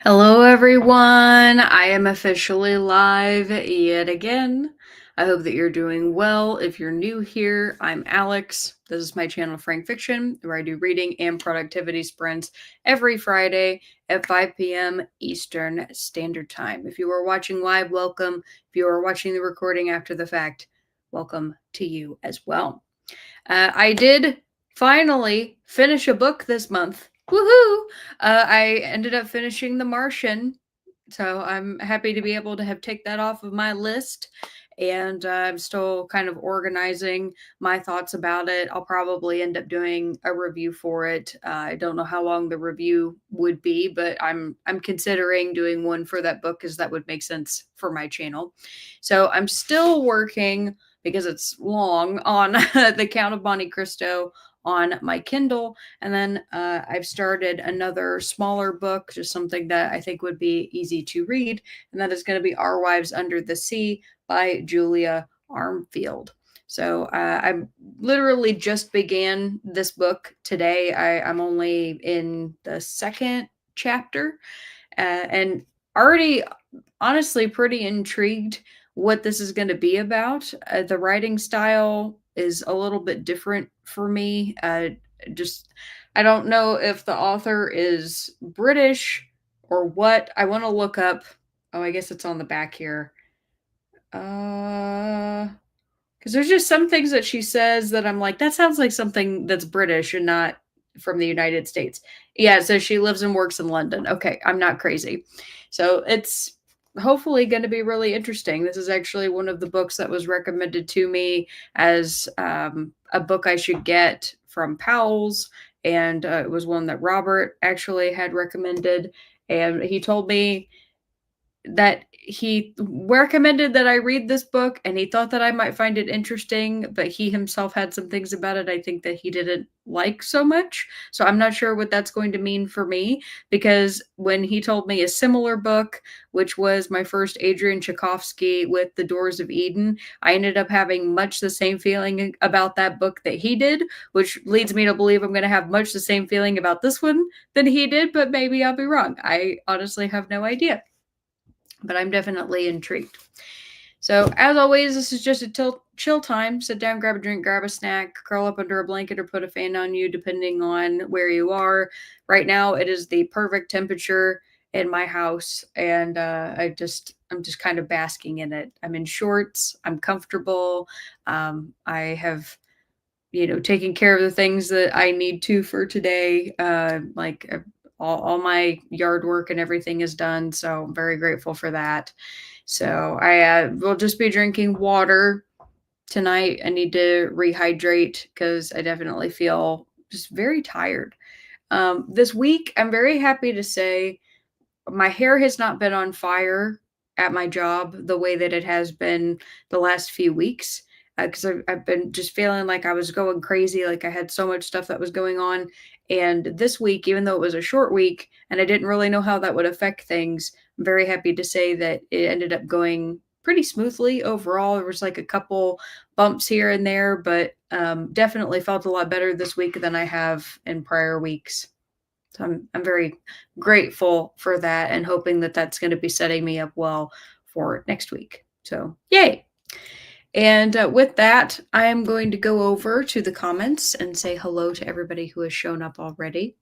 Hello, everyone. I am officially live yet again. I hope that you're doing well. If you're new here, I'm Alex. This is my channel, Frank Fiction, where I do reading and productivity sprints every Friday at 5 p.m. Eastern Standard Time. If you are watching live, welcome. If you are watching the recording after the fact, welcome to you as well. I did finally finish a book this month. Woohoo! I ended up finishing The Martian, so I'm happy to be able to have take that off of my list. And I'm still kind of organizing my thoughts about it. I'll probably end up doing a review for it. I don't know how long the review would be, but I'm considering doing one for that book because that would make sense for my channel. So I'm still working because it's long on The Count of Monte Cristo on my Kindle. And then I've started another smaller book, just something that I think would be easy to read. And that is going to be Our Wives Under the Sea by Julia Armfield. So I literally just began this book today. I'm only in the second chapter and already honestly pretty intrigued what this is going to be about. The writing style is a little bit different for me. Just I don't know if the author is British or what. I want to look up. Oh, I guess it's on the back here. Because there's just some things that she says that I'm like, that sounds like something that's British and not from the United States. Yeah, so she lives and works in London. Okay, I'm not crazy. So it's hopefully going to be really interesting. This is actually one of the books that was recommended to me as a book I should get from Powell's. And it was one that Robert actually had recommended. And he told me that he recommended that I read this book and he thought that I might find it interesting, but he himself had some things about it I think that he didn't like so much. So I'm not sure what that's going to mean for me because when he told me a similar book, which was my first Adrian Tchaikovsky with The Doors of Eden, I ended up having much the same feeling about that book that he did, which leads me to believe I'm going to have much the same feeling about this one than he did, but maybe I'll be wrong. I honestly have no idea, but I'm definitely intrigued. So, as always, this is just a chill time. Sit down, grab a drink, grab a snack, curl up under a blanket, or put a fan on you, depending on where you are. Right now, it is the perfect temperature in my house, and I'm just kind of basking in it. I'm in shorts. I'm comfortable. I have taken care of the things that I need to for today. All my yard work and everything is done. So I'm very grateful for that. So I will just be drinking water tonight. I need to rehydrate because I definitely feel just very tired. This week, I'm very happy to say my hair has not been on fire at my job the way that it has been the last few weeks because I've been just feeling like I was going crazy, like I had so much stuff that was going on. And this week, even though it was a short week and I didn't really know how that would affect things, I'm very happy to say that it ended up going pretty smoothly overall. There was like a couple bumps here and there, but definitely felt a lot better this week than I have in prior weeks. So I'm very grateful for that and hoping that that's going to be setting me up well for next week. So, yay. And with that, I am going to go over to the comments and say hello to everybody who has shown up already.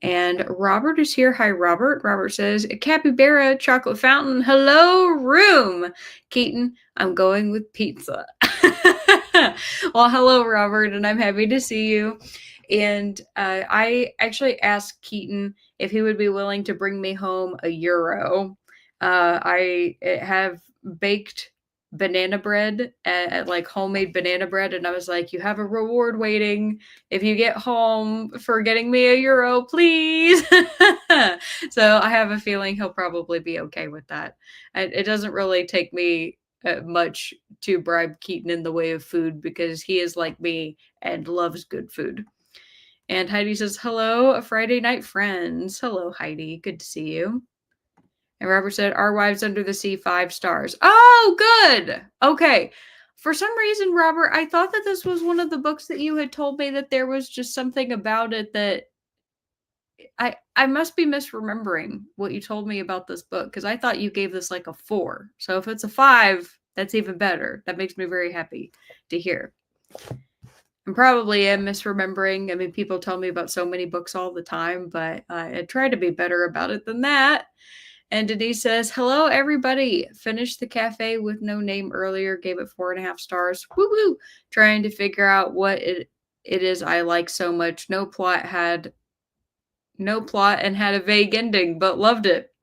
And Robert is here. Hi, Robert. Robert says, Capybara, chocolate fountain. Hello, room. Keaton, I'm going with pizza. Well, hello, Robert, and I'm happy to see you. And I actually asked Keaton if he would be willing to bring me home a euro. I have baked banana bread at like homemade banana bread, and I was like, you have a reward waiting if you get home for getting me a euro, please. So I have a feeling he'll probably be okay with that. It doesn't really take me much to bribe Keaton in the way of food because he is like me and loves good food. And Heidi says, hello, Friday night friends. Hello, Heidi. Good to see you. And Robert said, Our Wives Under the Sea, 5 stars. Oh, good. Okay. For some reason, Robert, I thought that this was one of the books that you had told me that there was just something about it that I must be misremembering what you told me about this book because I thought you gave this like a 4. So if it's a 5, that's even better. That makes me very happy to hear. And probably am misremembering. I mean, people tell me about so many books all the time, but I try to be better about it than that. And Denise says, "Hello, everybody. Finished the cafe with no name earlier. Gave it 4.5 stars. Woo woo. Trying to figure out what it is I like so much. No plot and had a vague ending, but loved it."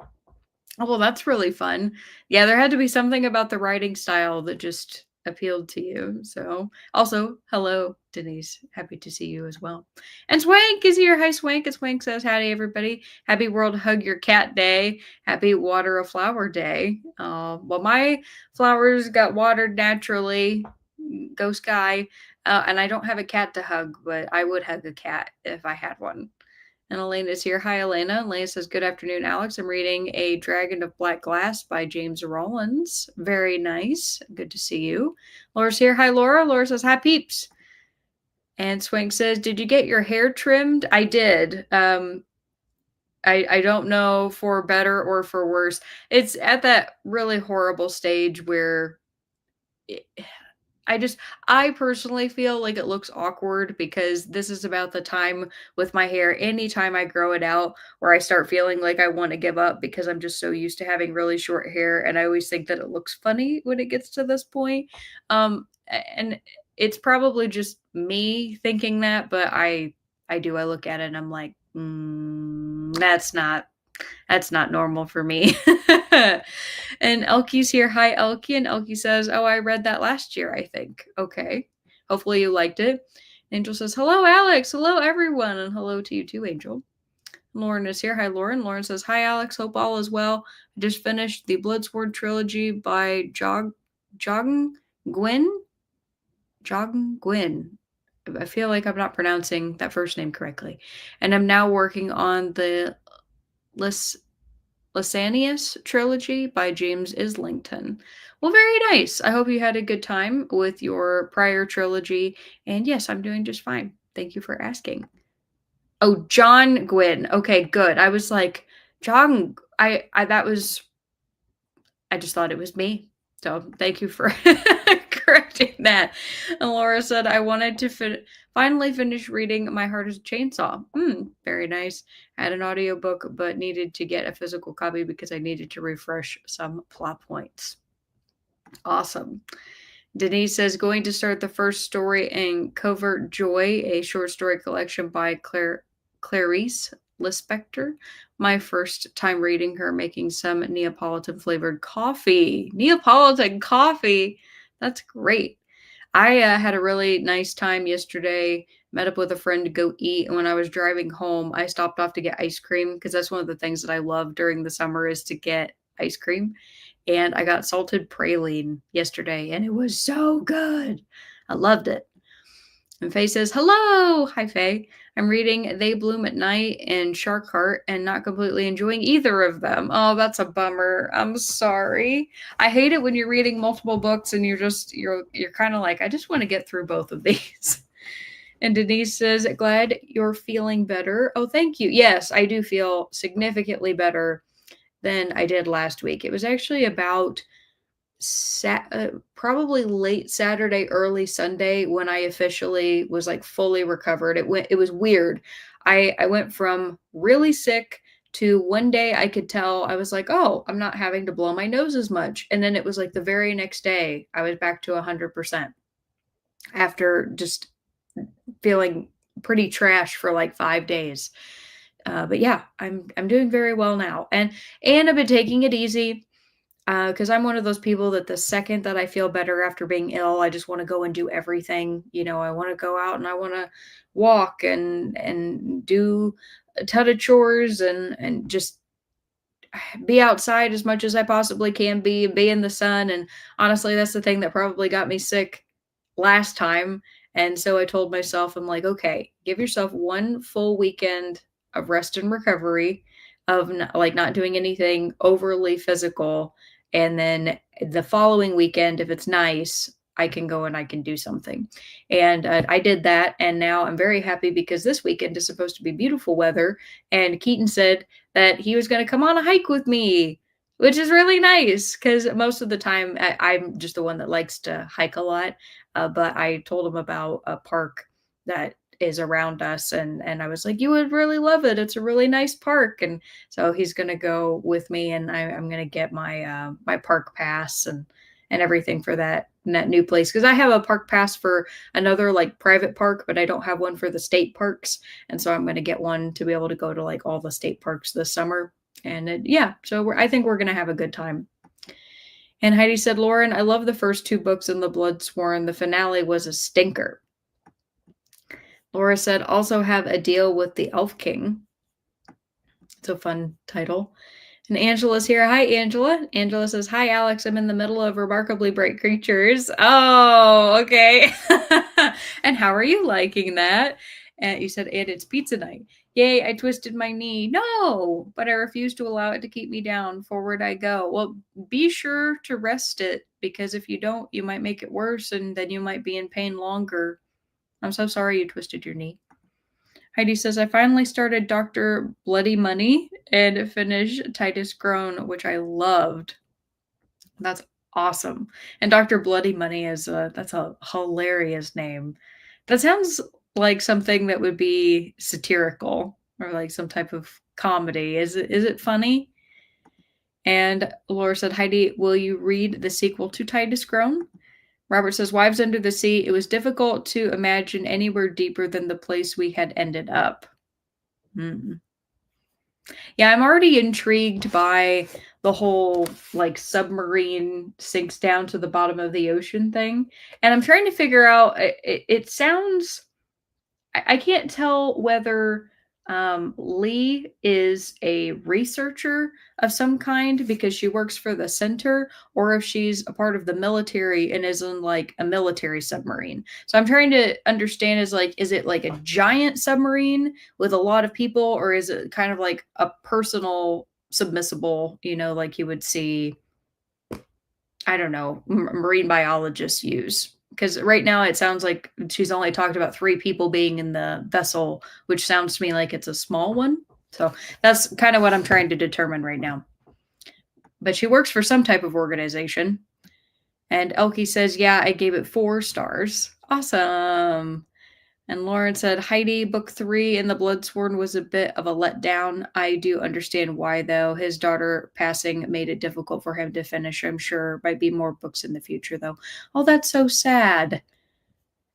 Oh, well, that's really fun. Yeah, there had to be something about the writing style that just appealed to you. So, also, hello, Denise. Happy to see you as well. And Swank is here. Hi, Swank. And Swank says, "Howdy, everybody. Happy World Hug Your Cat Day. Happy Water a Flower Day." Well, my flowers got watered naturally. Go Sky. And I don't have a cat to hug, but I would hug a cat if I had one. And Elena's here. Hi, Elena. Elena says, "Good afternoon, Alex. I'm reading A Dragon of Black Glass by James Rollins. Very nice. Good to see you." Laura's here. Hi, Laura. Laura says, "Hi, peeps." And Swank says, "Did you get your hair trimmed?" I did. I don't know for better or for worse. It's at that really horrible stage where it, I personally feel like it looks awkward because this is about the time with my hair, anytime I grow it out, where I start feeling like I want to give up because I'm just so used to having really short hair. And I always think that it looks funny when it gets to this point. And it's probably just me thinking that, but I look at it and I'm like, that's not normal for me. And Elky's here. Hi, Elky. And Elky says, "Oh, I read that last year, I think." Okay. Hopefully you liked it. Angel says, "Hello, Alex. Hello, everyone." And hello to you too, Angel. Lauren is here. Hi, Lauren. Lauren says, "Hi, Alex. Hope all is well. I just finished the Bloodsword trilogy by Jogn Gwyn. Jogn Gwyn. I feel like I'm not pronouncing that first name correctly. And I'm now working on the Lysanias trilogy by James Islington." Well, very nice. I hope you had a good time with your prior trilogy. And yes, I'm doing just fine. Thank you for asking. Oh, John Gwynn. Okay, good. I was like, John, I just thought it was me. So thank you for correcting that. And Laura said, "I wanted to finally finish reading My Heart is a Chainsaw." Very nice. I had an audiobook, but needed to get a physical copy because I needed to refresh some plot points. Awesome. Denise says, "Going to start the first story in Covert Joy, a short story collection by Clarice Lispector. My first time reading her, making some Neapolitan flavored coffee." Neapolitan coffee. That's great. I had a really nice time yesterday. Met up with a friend to go eat, and when I was driving home, I stopped off to get ice cream because that's one of the things that I love during the summer is to get ice cream. And I got salted praline yesterday, and it was so good. I loved it. And Faye says, "Hello." Hi, Faye. "I'm reading They Bloom at Night and Shark Heart and not completely enjoying either of them." Oh, that's a bummer. I'm sorry. I hate it when you're reading multiple books and you're kind of like, I just want to get through both of these. And Denise says, "Glad you're feeling better." Oh, thank you. Yes, I do feel significantly better than I did last week. It was actually about probably late Saturday, early Sunday when I officially was like fully recovered. It was weird. I went from really sick to one day I could tell I was like, "Oh, I'm not having to blow my nose as much." And then it was like the very next day I was back to 100% after just feeling pretty trash for like 5 days. But yeah, I'm doing very well now, and I've been taking it easy because I'm one of those people that the second that I feel better after being ill, I just want to go and do everything. I want to go out and I want to walk and do a ton of chores and just be outside as much as I possibly can be in the sun. And honestly, that's the thing that probably got me sick last time. And so I told myself, I'm like, okay, give yourself one full weekend of rest and recovery, of like not doing anything overly physical. And then the following weekend, if it's nice, I can go and I can do something. And I did that. And now I'm very happy because this weekend is supposed to be beautiful weather. And Keaton said that he was going to come on a hike with me, which is really nice because most of the time I'm just the one that likes to hike a lot. But I told him about a park that is around us, and I was like, you would really love it. It's a really nice park. And so he's going to go with me, and I'm going to get my park pass and everything for that new place because I have a park pass for another like private park, but I don't have one for the state parks, and so I'm going to get one to be able to go to like all the state parks this summer. And yeah, so I think we're going to have a good time. And Heidi said, Lauren, I love the first two books in the Bloodsworn. The finale was a stinker. Laura said, also have a deal with the Elf King. It's a fun title. And Angela's here. Hi, Angela. Angela says, hi, Alex. I'm in the middle of Remarkably Bright Creatures. Oh, okay. And how are you liking that? And you said, and it's pizza night. Yay, I twisted my knee. No, but I refuse to allow it to keep me down. Forward I go. Well, be sure to rest it because if you don't, you might make it worse and then you might be in pain longer. I'm so sorry you twisted your knee. Heidi says, I finally started Dr. Bloody Money and finished Titus Grown, which I loved. That's awesome. And Dr. Bloody Money that's a hilarious name. That sounds like something that would be satirical or like some type of comedy. Is it funny? And Laura said, Heidi, will you read the sequel to Titus Grown? Robert says, Wives Under the Sea. It was difficult to imagine anywhere deeper than the place we had ended up. Yeah, I'm already intrigued by the whole like submarine sinks down to the bottom of the ocean thing. And I'm trying to figure out, it sounds, I can't tell whether Lee is a researcher of some kind because she works for the center, or if she's a part of the military and is in like a military submarine. So I'm trying to understand is it like a giant submarine with a lot of people, or is it kind of like a personal submersible, like you would see, I don't know, marine biologists use? Because right now it sounds like she's only talked about 3 people being in the vessel, which sounds to me like it's a small one. So that's kind of what I'm trying to determine right now. But she works for some type of organization. And Elke says, yeah, I gave it 4 stars. Awesome. And Lauren said, Heidi, book 3 in the Bloodsworn was a bit of a letdown. I do understand why, though. His daughter passing made it difficult for him to finish. I'm sure might be more books in the future, though. Oh, that's so sad.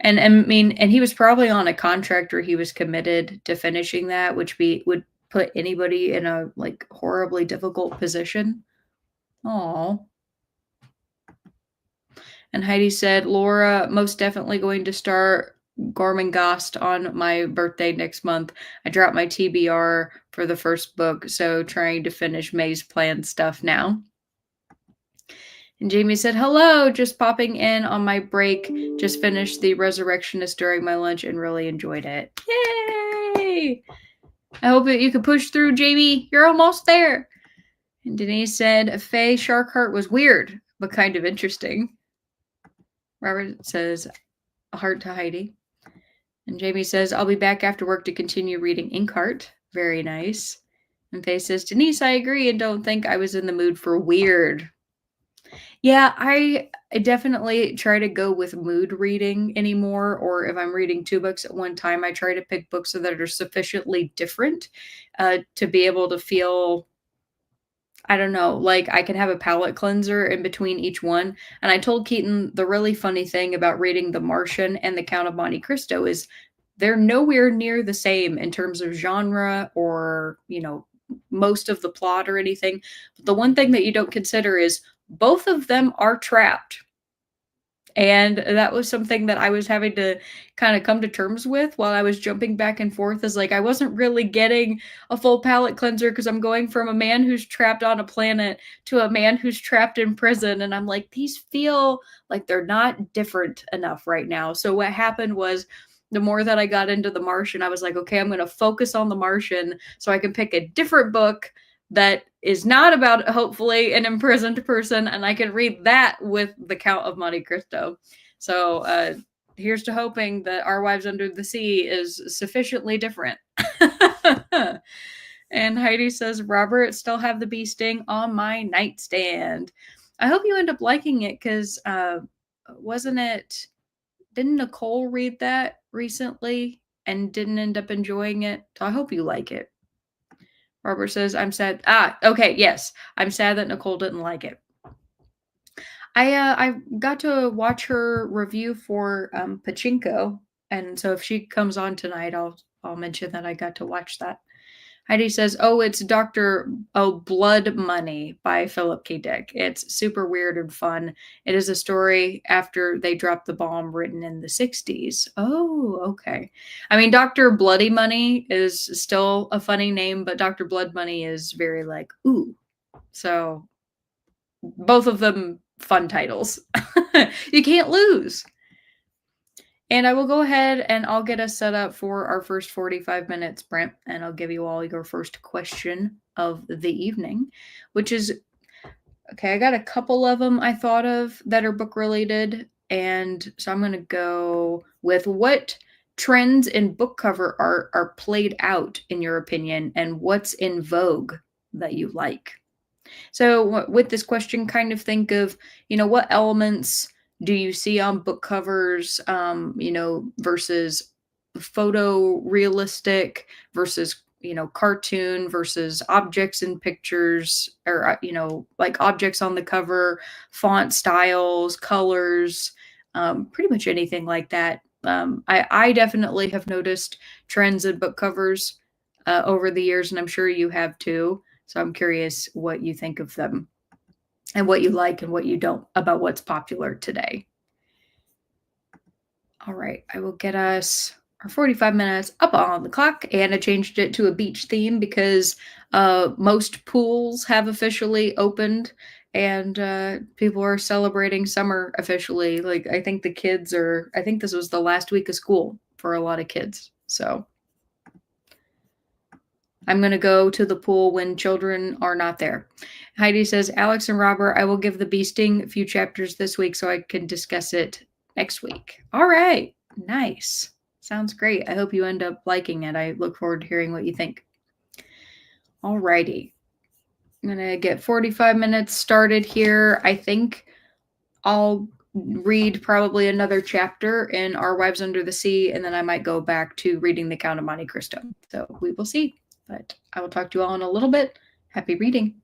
And I mean, and he was probably on a contract where he was committed to finishing that, which would put anybody in a like horribly difficult position. Oh. And Heidi said, Laura, most definitely going to start Gormenghast on my birthday next month. I dropped my TBR for the first book, so trying to finish May's planned stuff now. And Jamie said, hello, just popping in on my break. Just finished The Resurrectionist during my lunch and really enjoyed it. Yay! I hope that you can push through, Jamie. You're almost there. And Denise said, Faye Sharkheart was weird, but kind of interesting. Robert says, a heart to Heidi. And Jamie says, I'll be back after work to continue reading Inkheart. Very nice. And Faye says, Denise, I agree and don't think I was in the mood for weird. Yeah, I definitely try to go with mood reading anymore, or if I'm reading 2 books at one time, I try to pick books that are sufficiently different to be able to feel, I don't know, like I can have a palate cleanser in between each one. And I told Keaton the really funny thing about reading The Martian and The Count of Monte Cristo is they're nowhere near the same in terms of genre or, most of the plot or anything. But the one thing that you don't consider is both of them are trapped. And that was something that I was having to kind of come to terms with while I was jumping back and forth, is like I wasn't really getting a full palate cleanser because I'm going from a man who's trapped on a planet to a man who's trapped in prison. And I'm like, these feel like they're not different enough right now. So what happened was, the more that I got into The Martian, I was like, okay, I'm going to focus on The Martian so I can pick a different book that is not about, hopefully, an imprisoned person, and I can read that with The Count of Monte Cristo. So here's to hoping that Our Wives Under the Sea is sufficiently different. And Heidi says, Robert, still have the bee sting on my nightstand. I hope you end up liking it because wasn't it, didn't Nicole read that recently and didn't end up enjoying it? So I hope you like it. Robert says, I'm sad. Okay, yes. I'm sad that Nicole didn't like it. I got to watch her review for Pachinko, and so if she comes on tonight, I'll mention that I got to watch that. Heidi says, "Oh, it's Blood Money by Philip K. Dick. It's super weird and fun. It is a story after they dropped the bomb, written in the '60s." Oh, okay. I mean, Doctor Bloody Money is still a funny name, but Doctor Blood Money is very like ooh. So both of them fun titles. You can't lose. And I will go ahead and I'll get us set up for our first 45 minutes, Brent, and I'll give you all your first question of the evening, which is okay. I got a couple of them I thought of that are book related. And so I'm going to go with what trends in book cover art are played out, in your opinion, and what's in vogue that you like? So with this question, kind of think of, what elements do you see on book covers, versus photo realistic versus, cartoon versus objects in pictures or, like objects on the cover, font styles, colors, pretty much anything like that. I definitely have noticed trends in book covers over the years, and I'm sure you have too. So I'm curious what you think of them and what you like and what you don't about what's popular today. All right, I will get us our 45 minutes up on the clock, and I changed it to a beach theme because most pools have officially opened and people are celebrating summer officially. Like, I think this was the last week of school for a lot of kids. So I'm going to go to the pool when children are not there. Heidi says, Alex and Robert, I will give the beasting a few chapters this week so I can discuss it next week. All right. Nice. Sounds great. I hope you end up liking it. I look forward to hearing what you think. All righty. I'm going to get 45 minutes started here. I think I'll read probably another chapter in Our Wives Under the Sea, and then I might go back to reading The Count of Monte Cristo. So we will see. But I will talk to you all in a little bit. Happy reading.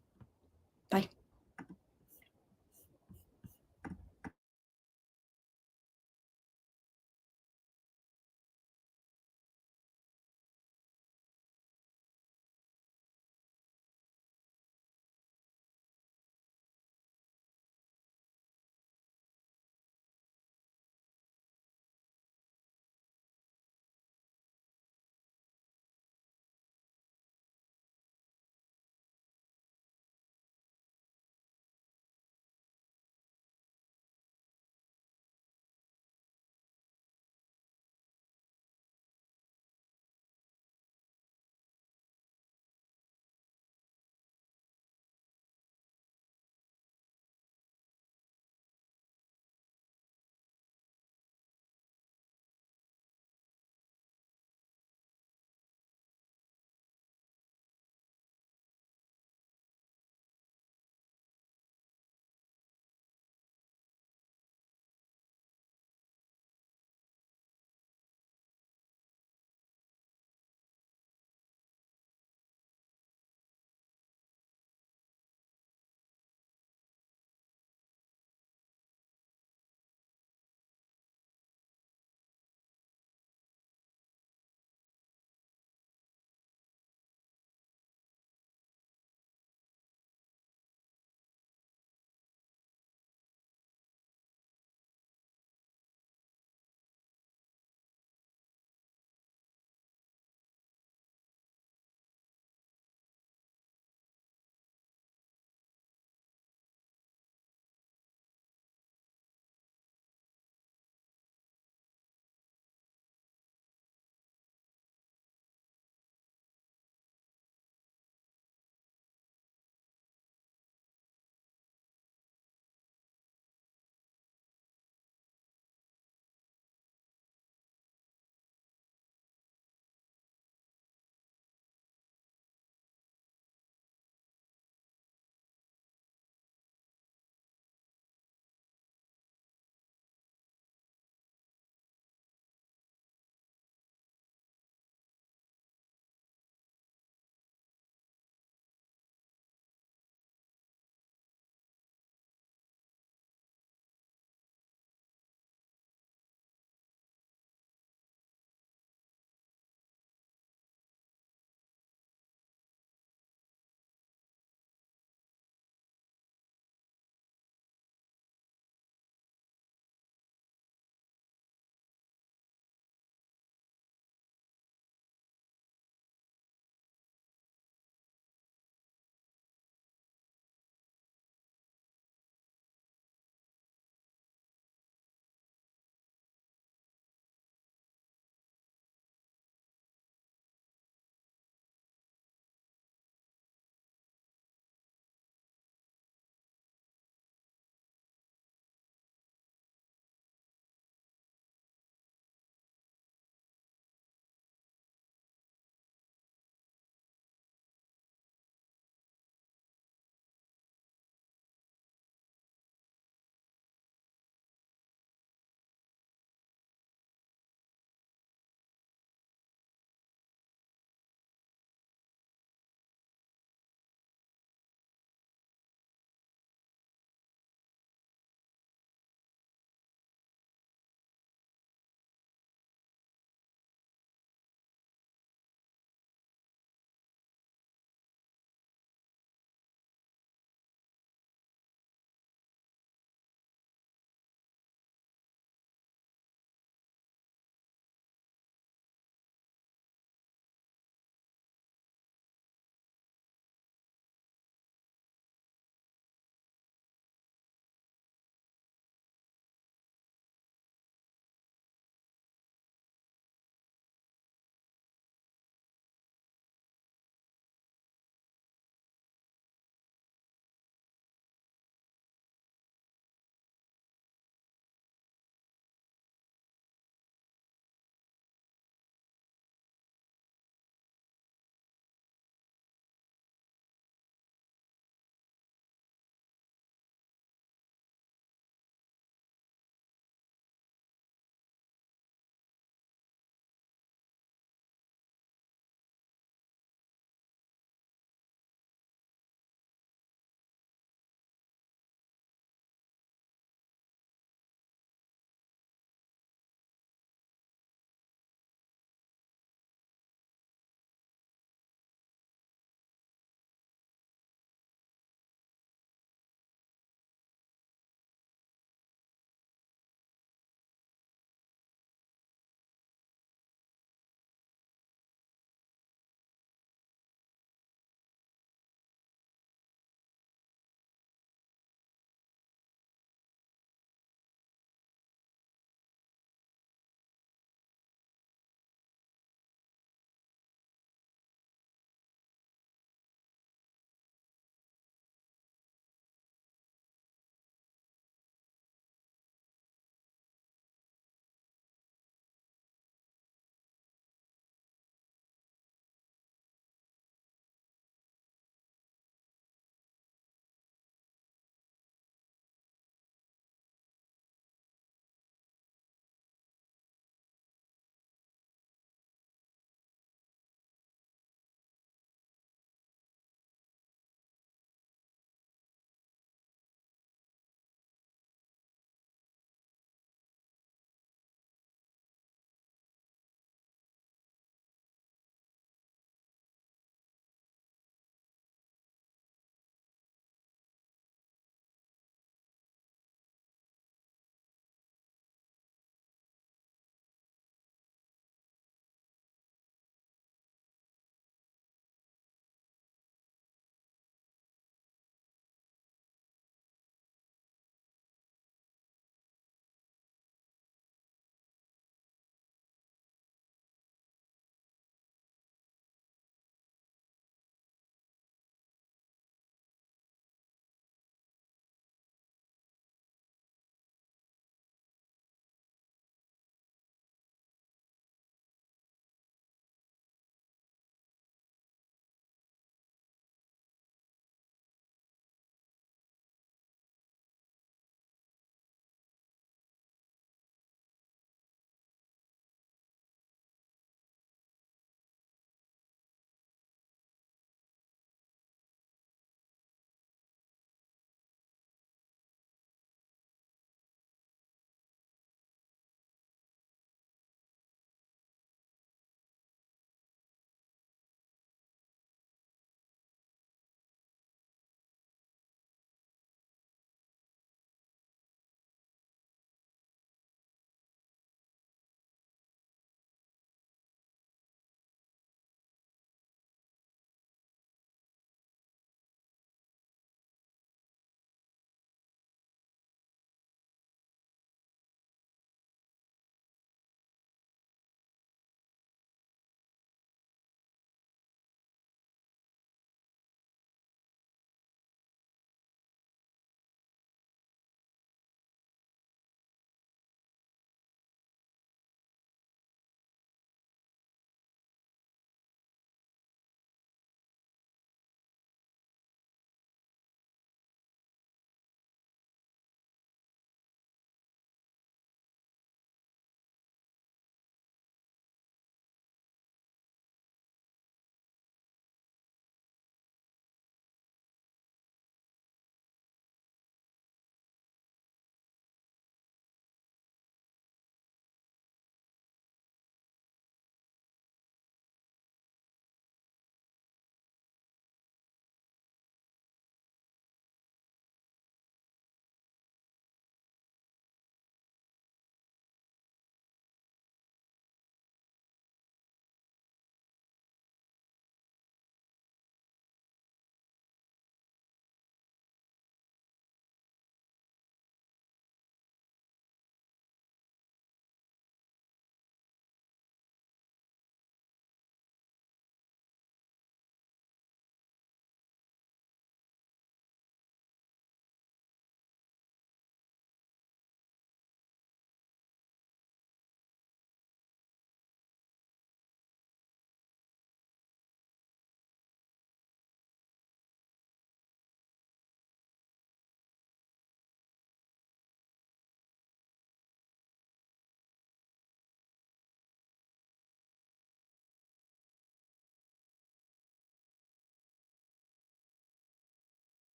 Bye.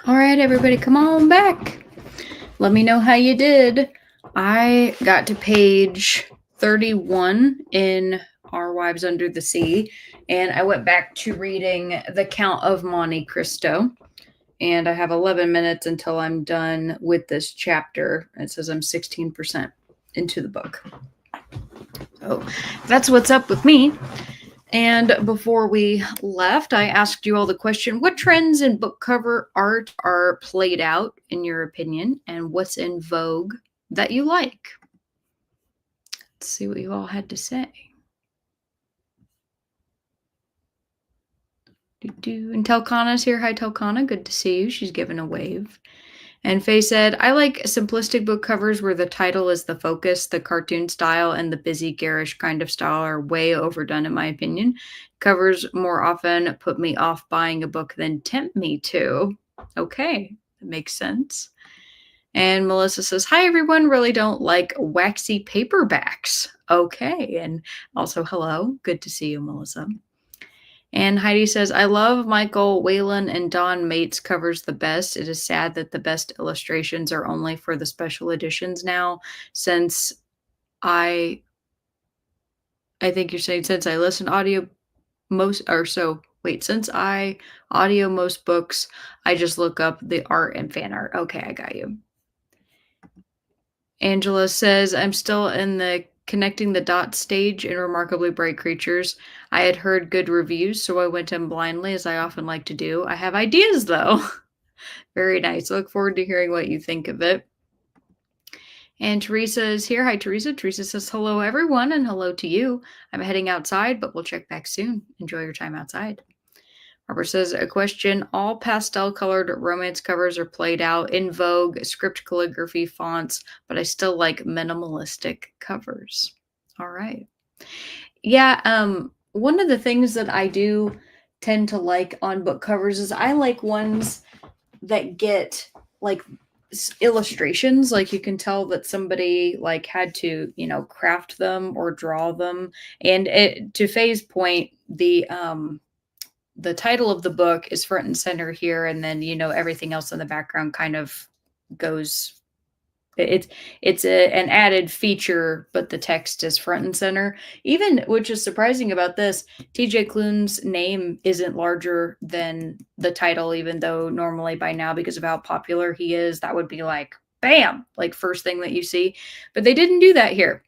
All right, everybody, come on back. Let me know how you did. I got to page 31 in Our Wives Under the Sea, and I went back to reading The Count of Monte Cristo. And I have 11 minutes until I'm done with this chapter. It says I'm 16% into the book. So that's what's up with me. And before we left, I asked you all the question, what trends in book cover art are played out, in your opinion, and what's in vogue that you like? Let's see what you all had to say. And Telkana's here. Hi, Telkana. Good to see you. She's giving a wave. And Faye said, I like simplistic book covers where the title is the focus. The cartoon style and the busy, garish kind of style are way overdone, in my opinion. Covers more often put me off buying a book than tempt me to. Okay, that makes sense. And Melissa says, hi, everyone. Really don't like waxy paperbacks. Okay. And also, hello. Good to see you, Melissa. And Heidi says, I love Michael Whalen and Don Mates covers the best. It is sad that the best illustrations are only for the special editions now, since I think you're saying since I listen audio since I audio most books, I just look up the art and fan art. Okay, I got you. Angela says, I'm still in the connecting the dots stage in Remarkably Bright Creatures. I had heard good reviews, so I went in blindly, as I often like to do. I have ideas, though. Very nice. Look forward to hearing what you think of it. And Teresa is here. Hi, Teresa. Teresa says, hello, everyone, and hello to you. I'm heading outside, but we'll check back soon. Enjoy your time outside. Robert says, a question. All pastel-colored romance covers are played out, in vogue, script calligraphy fonts, but I still like minimalistic covers. All right. Yeah, one of the things that I do tend to like on book covers is I like ones that get like illustrations, like you can tell that somebody like had to, craft them or draw them. And to Faye's point, the title of the book is front and center here, and then everything else in the background kind of goes. It's an added feature, but the text is front and center. Even, which is surprising about this, TJ Klune's name isn't larger than the title, even though normally by now, because of how popular he is, that would be like bam, like first thing that you see. But they didn't do that here.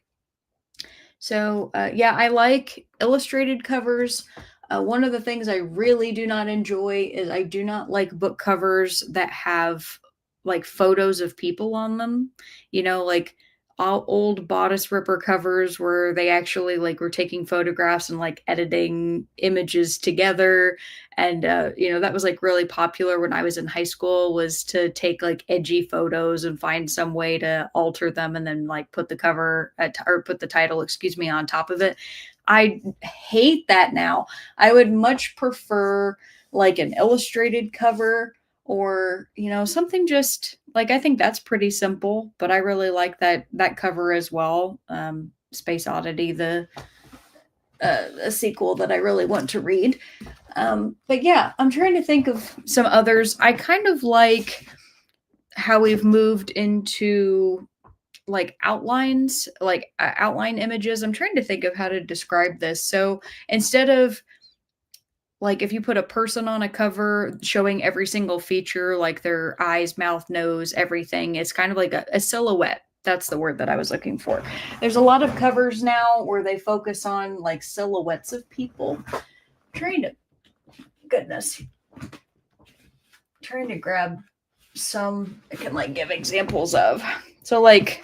So yeah, I like illustrated covers. One of the things I really do not enjoy is I do not like book covers that have like photos of people on them. Like all old bodice ripper covers where they actually like were taking photographs and like editing images together. And that was like really popular when I was in high school, was to take like edgy photos and find some way to alter them and then like put the cover or put the title, excuse me, on top of it. I hate that now. I would much prefer like an illustrated cover, or something just like, I think that's pretty simple, but I really like that cover as well. Space Oddity, the a sequel that I really want to read. But yeah, I'm trying to think of some others. I kind of like how we've moved into like outlines, like outline images. I'm trying to think of how to describe this. So instead of like if you put a person on a cover showing every single feature, like their eyes, mouth, nose, everything, it's kind of like a silhouette. That's the word that I was looking for. There's a lot of covers now where they focus on like silhouettes of people. Trying to grab some I can like give examples of. So like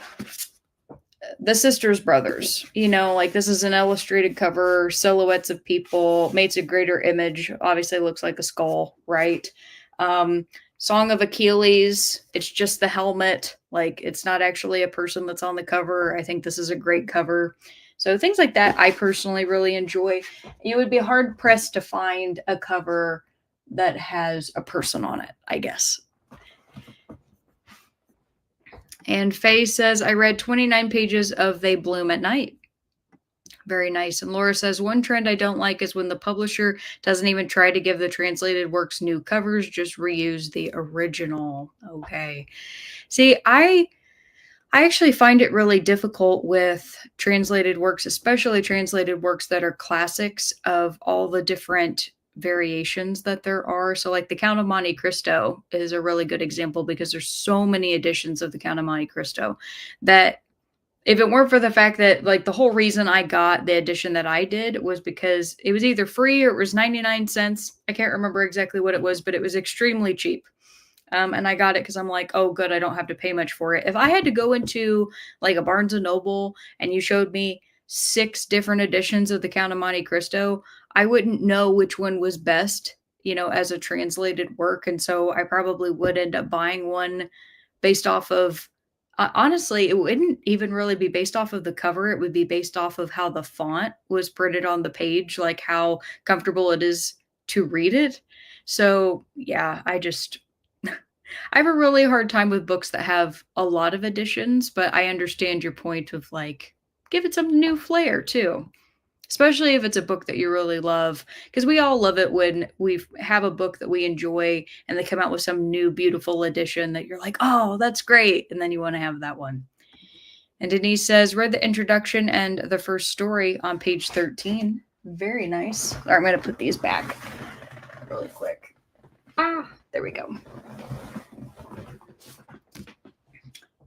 the Sisters Brothers, like this is an illustrated cover, silhouettes of people, makes a greater image, obviously looks like a skull, right? Song of Achilles, it's just the helmet, like it's not actually a person that's on the cover. I think this is a great cover. So things like that I personally really enjoy. You would be hard pressed to find a cover that has a person on it, I guess. And Faye says, I read 29 pages of They Bloom at Night. Very nice. And Laura says, one trend I don't like is when the publisher doesn't even try to give the translated works new covers, just reuse the original. Okay. See, I actually find it really difficult with translated works, especially translated works that are classics of all the different variations that there are. So, like The Count of Monte Cristo is a really good example because there's so many editions of The Count of Monte Cristo that if it weren't for the fact that, like, the whole reason I got the edition that I did was because it was either free or it was 99 cents. I can't remember exactly what it was, but it was extremely cheap. And I got it because I'm like, oh, good, I don't have to pay much for it. If I had to go into like a Barnes and Noble and you showed me 6 different editions of The Count of Monte Cristo, I wouldn't know which one was best, as a translated work. And so I probably would end up buying one based off of, honestly, it wouldn't even really be based off of the cover. It would be based off of how the font was printed on the page, like how comfortable it is to read it. So, yeah, I have a really hard time with books that have a lot of editions, but I understand your point of like, give it some new flair too. Especially if it's a book that you really love, because we all love it when we have a book that we enjoy and they come out with some new beautiful edition that you're like, oh, that's great. And then you want to have that one. And Denise says, read the introduction and the first story on page 13. Very nice. All right, I'm going to put these back really quick. There we go.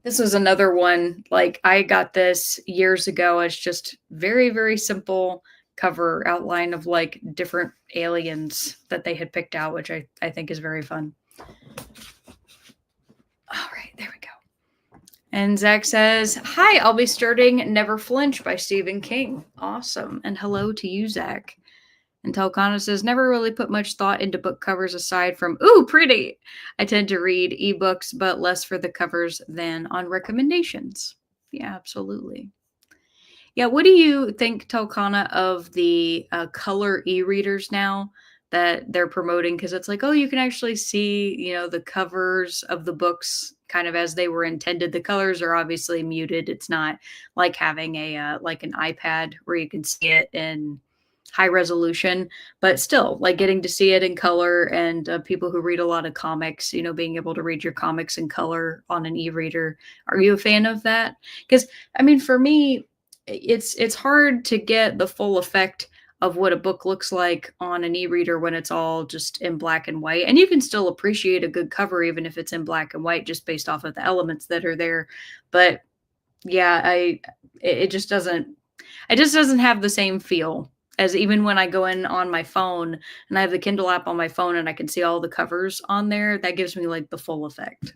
This was another one, like I got this years ago. It's just very, very simple cover outline of like different aliens that they had picked out, which I think is very fun. All right, there we go. And Zach says, hi, I'll be starting Never Flinch by Stephen King. Awesome. And hello to you, Zach. And Telcana says, never really put much thought into book covers aside from, ooh, pretty. I tend to read ebooks, but less for the covers than on recommendations. Yeah, absolutely. Yeah, what do you think, Telcana, of the color e-readers now that they're promoting? Because it's like, oh, you can actually see, the covers of the books kind of as they were intended. The colors are obviously muted. It's not like having like an iPad where you can see it in high resolution, but still like getting to see it in color, and people who read a lot of comics, being able to read your comics in color on an e-reader. Are you a fan of that? Because I mean, for me, it's hard to get the full effect of what a book looks like on an e-reader when it's all just in black and white, and you can still appreciate a good cover even if it's in black and white just based off of the elements that are there. But yeah, it just doesn't have the same feel as even when I go in on my phone and I have the Kindle app on my phone and I can see all the covers on there. That gives me like the full effect.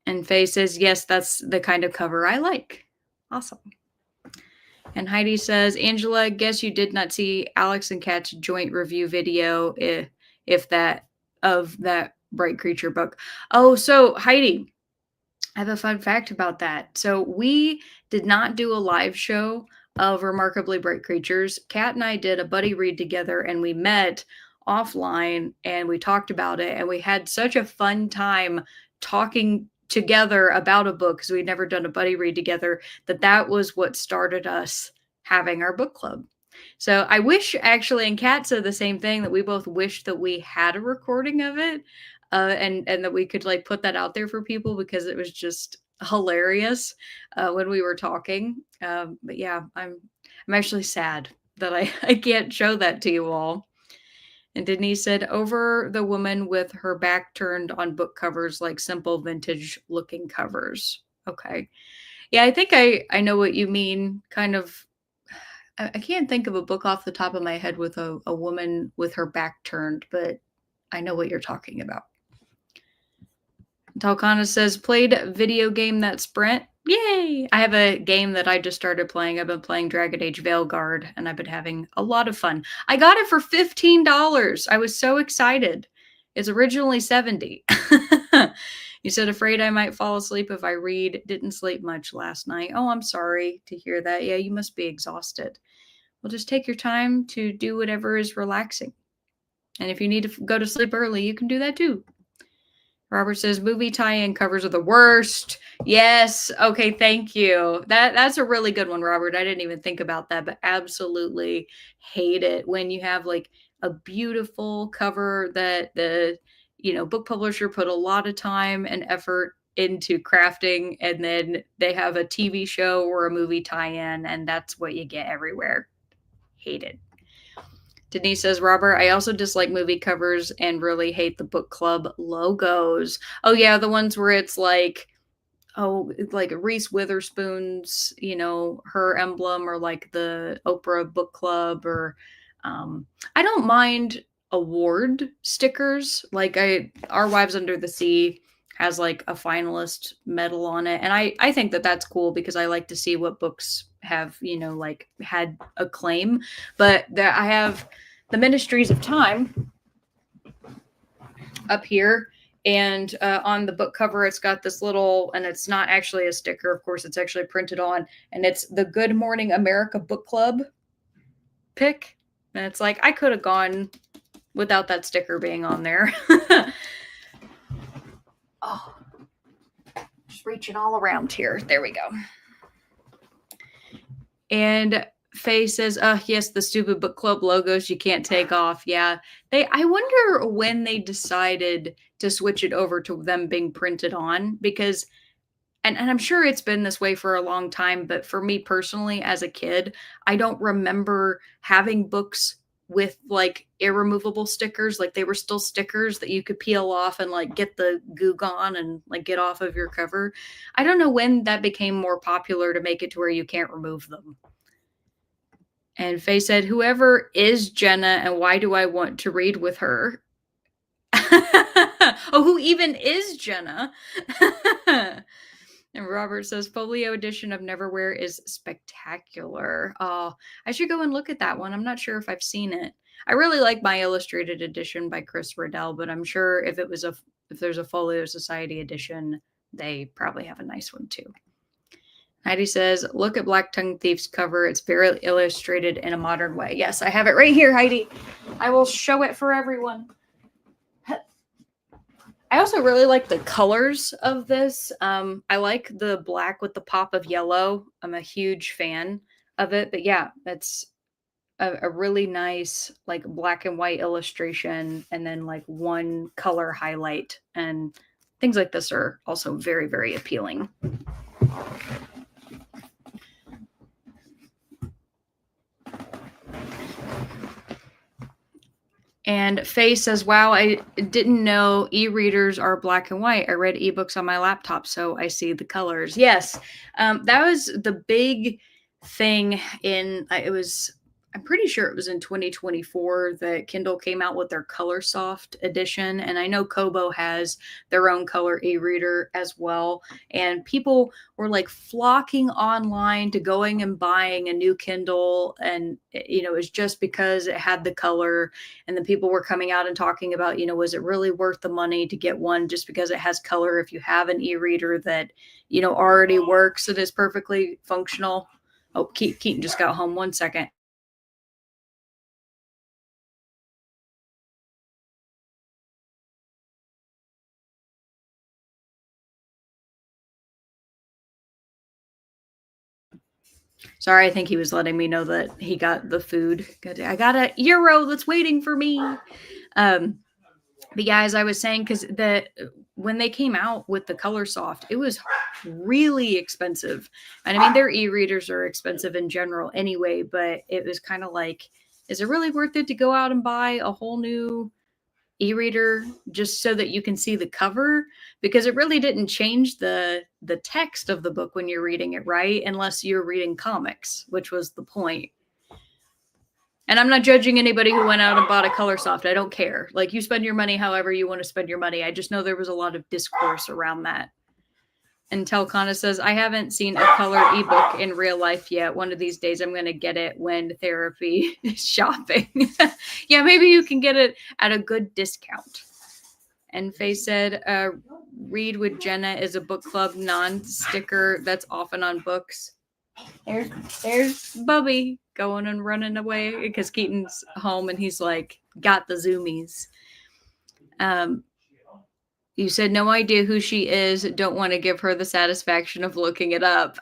And Faye says, yes, that's the kind of cover I like. Awesome. And Heidi says, Angela, guess you did not see Alex and Kat's joint review video if that of that Bright Creature book. Oh, so Heidi, I have a fun fact about that. So we did not do a live show of Remarkably Bright Creatures. Kat and I did a buddy read together, and we met offline and we talked about it, and we had such a fun time talking together about a book because we'd never done a buddy read together, that was what started us having our book club. So I wish, actually, and Kat said the same thing, that we both wished that we had a recording of it, and that we could like put that out there for people because it was just hilarious when we were talking. But yeah, I'm actually sad that I can't show that to you all. And Denise said, over the woman with her back turned on book covers, like simple vintage looking covers. Okay. Yeah, I think I know what you mean. Kind of, I can't think of a book off the top of my head with a woman with her back turned, but I know what you're talking about. Talcana says, played video game that Sprint. Yay! I have a game that I just started playing. I've been playing Dragon Age Veilguard, and I've been having a lot of fun. I got it for $15. I was so excited. It's originally $70. You said, afraid I might fall asleep if I read. Didn't sleep much last night. Oh, I'm sorry to hear that. Yeah, you must be exhausted. Well, just take your time to do whatever is relaxing. And if you need to go to sleep early, you can do that too. Robert says movie tie-in covers are the worst. Yes. Okay, thank you. That's a really good one, Robert. I didn't even think about that, but absolutely hate it when you have like a beautiful cover that the book publisher put a lot of time and effort into crafting, and then they have a TV show or a movie tie-in, and that's what you get everywhere. Hate it. Denise says, Robert, I also dislike movie covers and really hate the book club logos. Oh, yeah, the ones where it's like, oh, like Reese Witherspoon's, her emblem, or like the Oprah Book Club, or I don't mind award stickers. Like Our Wives Under the Sea has like a finalist medal on it. And I think that that's cool because I like to see what books have, like had acclaim. But I have the Ministries of Time up here. And on the book cover, it's got this little, and it's not actually a sticker, of course, it's actually printed on, and it's the Good Morning America Book Club pick. And it's like, I could have gone without that sticker being on there. Oh, just reaching all around here. There we go. And Faye says, yes, the stupid book club logos you can't take off. Yeah. I wonder when they decided to switch it over to them being printed on, because and I'm sure it's been this way for a long time, but for me personally as a kid, I don't remember having books with like irremovable stickers. Like they were still stickers that you could peel off and like get the goo gone and like get off of your cover. I don't know when that became more popular to make it to where you can't remove them. And Faye said, whoever is Jenna and why do I want to read with her? Oh, who even is Jenna? And Robert says, folio edition of Neverwhere is spectacular. Oh, I should go and look at that one. I'm not sure if I've seen it. I really like my illustrated edition by Chris Riddell, but I'm sure if there's a Folio Society edition, they probably have a nice one too. Heidi says, look at Black Tongue Thief's cover. It's very illustrated in a modern way. Yes, I have it right here, Heidi. I will show it for everyone. I also really like the colors of this. I like the black with the pop of yellow. I'm a huge fan of it. But yeah, that's a really nice like black and white illustration, and then like one color highlight, and things like this are also very, very appealing. And Faye says, wow, I didn't know e-readers are black and white. I read ebooks on my laptop, so I see the colors. Yes, that was the big thing I'm pretty sure it was in 2024 that Kindle came out with their Colorsoft edition. And I know Kobo has their own color e-reader as well. And people were like flocking online to going and buying a new Kindle. And, it was just because it had the color. And then people were coming out and talking about, was it really worth the money to get one just because it has color if you have an e-reader that, already works and is perfectly functional? Oh, Keaton just got home. 1 second. Sorry, I think he was letting me know that he got the food. I got a euro that's waiting for me. But yeah, as I was saying, because when they came out with the Colorsoft, it was really expensive. And I mean, their e-readers are expensive in general anyway, but it was kind of like, is it really worth it to go out and buy a whole new e-reader just so that you can see the cover? Because it really didn't change the text of the book when you're reading it, right? Unless you're reading comics, which was the point. And I'm not judging anybody who went out and bought a Colorsoft. I don't care. Like, you spend your money however you want to spend your money. I just know there was a lot of discourse around that. And Telcana says, I haven't seen a color ebook in real life yet. One of these days I'm going to get it when therapy is shopping. Yeah, maybe you can get it at a good discount. And Faye said, Read with Jenna is a book club non-sticker that's often on books. There's Bubby going and running away because Keaton's home and he's like got the zoomies. You said no idea who she is. Don't want to give her the satisfaction of looking it up.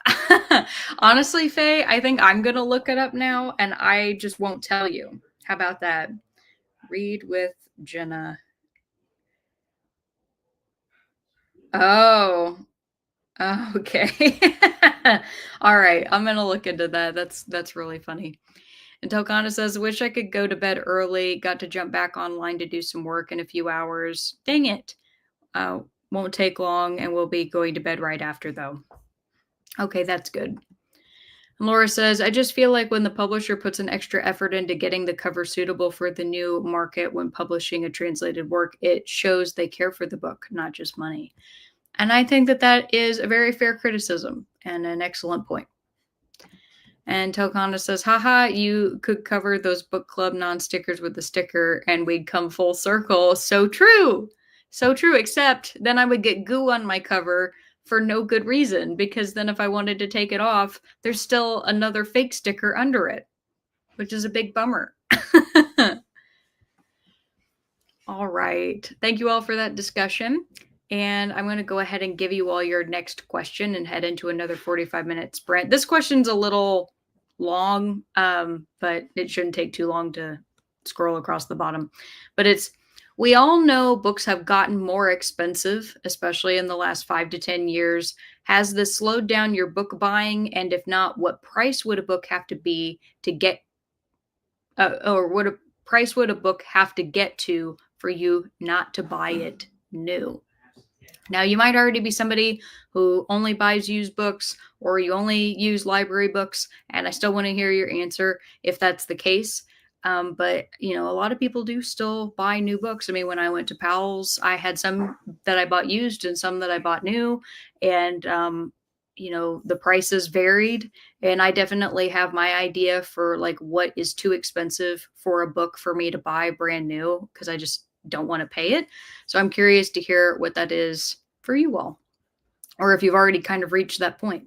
Honestly, Faye, I think I'm going to look it up now and I just won't tell you. How about that? Read with Jenna. Oh, okay. All right. I'm going to look into that. That's really funny. And Tokana says, wish I could go to bed early. Got to jump back online to do some work in a few hours. Dang it. Uh, won't take long and we'll be going to bed right after, though. Okay, that's good. And Laura says, I just feel like when the publisher puts an extra effort into getting the cover suitable for the new market when publishing a translated work, it shows they care for the book, not just money. And I think that that is a very fair criticism and an excellent point. And Tokana says, haha, you could cover those book club non-stickers with the sticker and we'd come full circle. So true. So true. Except then I would get goo on my cover for no good reason, because then if I wanted to take it off, there's still another fake sticker under it, which is a big bummer. All right. Thank you all for that discussion. And I'm going to go ahead and give you all your next question and head into another 45-minute sprint. This question's a little long, but it shouldn't take too long to scroll across the bottom. But it's, we all know books have gotten more expensive, especially in the last 5 to 10 years. Has this slowed down your book buying? And if not, what price would a book have to be to get, or what a price would a book have to get to for you not to buy it new? Now, you might already be somebody who only buys used books or you only use library books, and I still want to hear your answer if that's the case. But, you know, a lot of people do still buy new books. I mean, when I went to Powell's, I had some that I bought used and some that I bought new. And, you know, the prices varied. And I definitely have my idea for like what is too expensive for a book for me to buy brand new, because I just don't want to pay it. So I'm curious to hear what that is for you all, or if you've already kind of reached that point.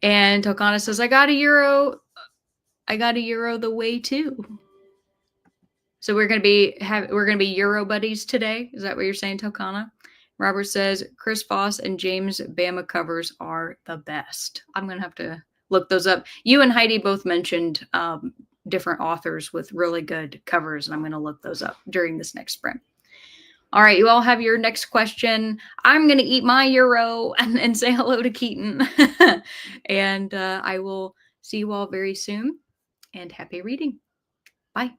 And Tokana says, I got a euro the way too. So we're gonna be Euro buddies today. Is that what you're saying, Tokana? Robert says Chris Voss and James Bama covers are the best. I'm gonna have to look those up. You and Heidi both mentioned different authors with really good covers, and I'm gonna look those up during this next sprint. All right, you all have your next question. I'm going to eat my euro and say hello to Keaton. And I will see you all very soon. And happy reading. Bye.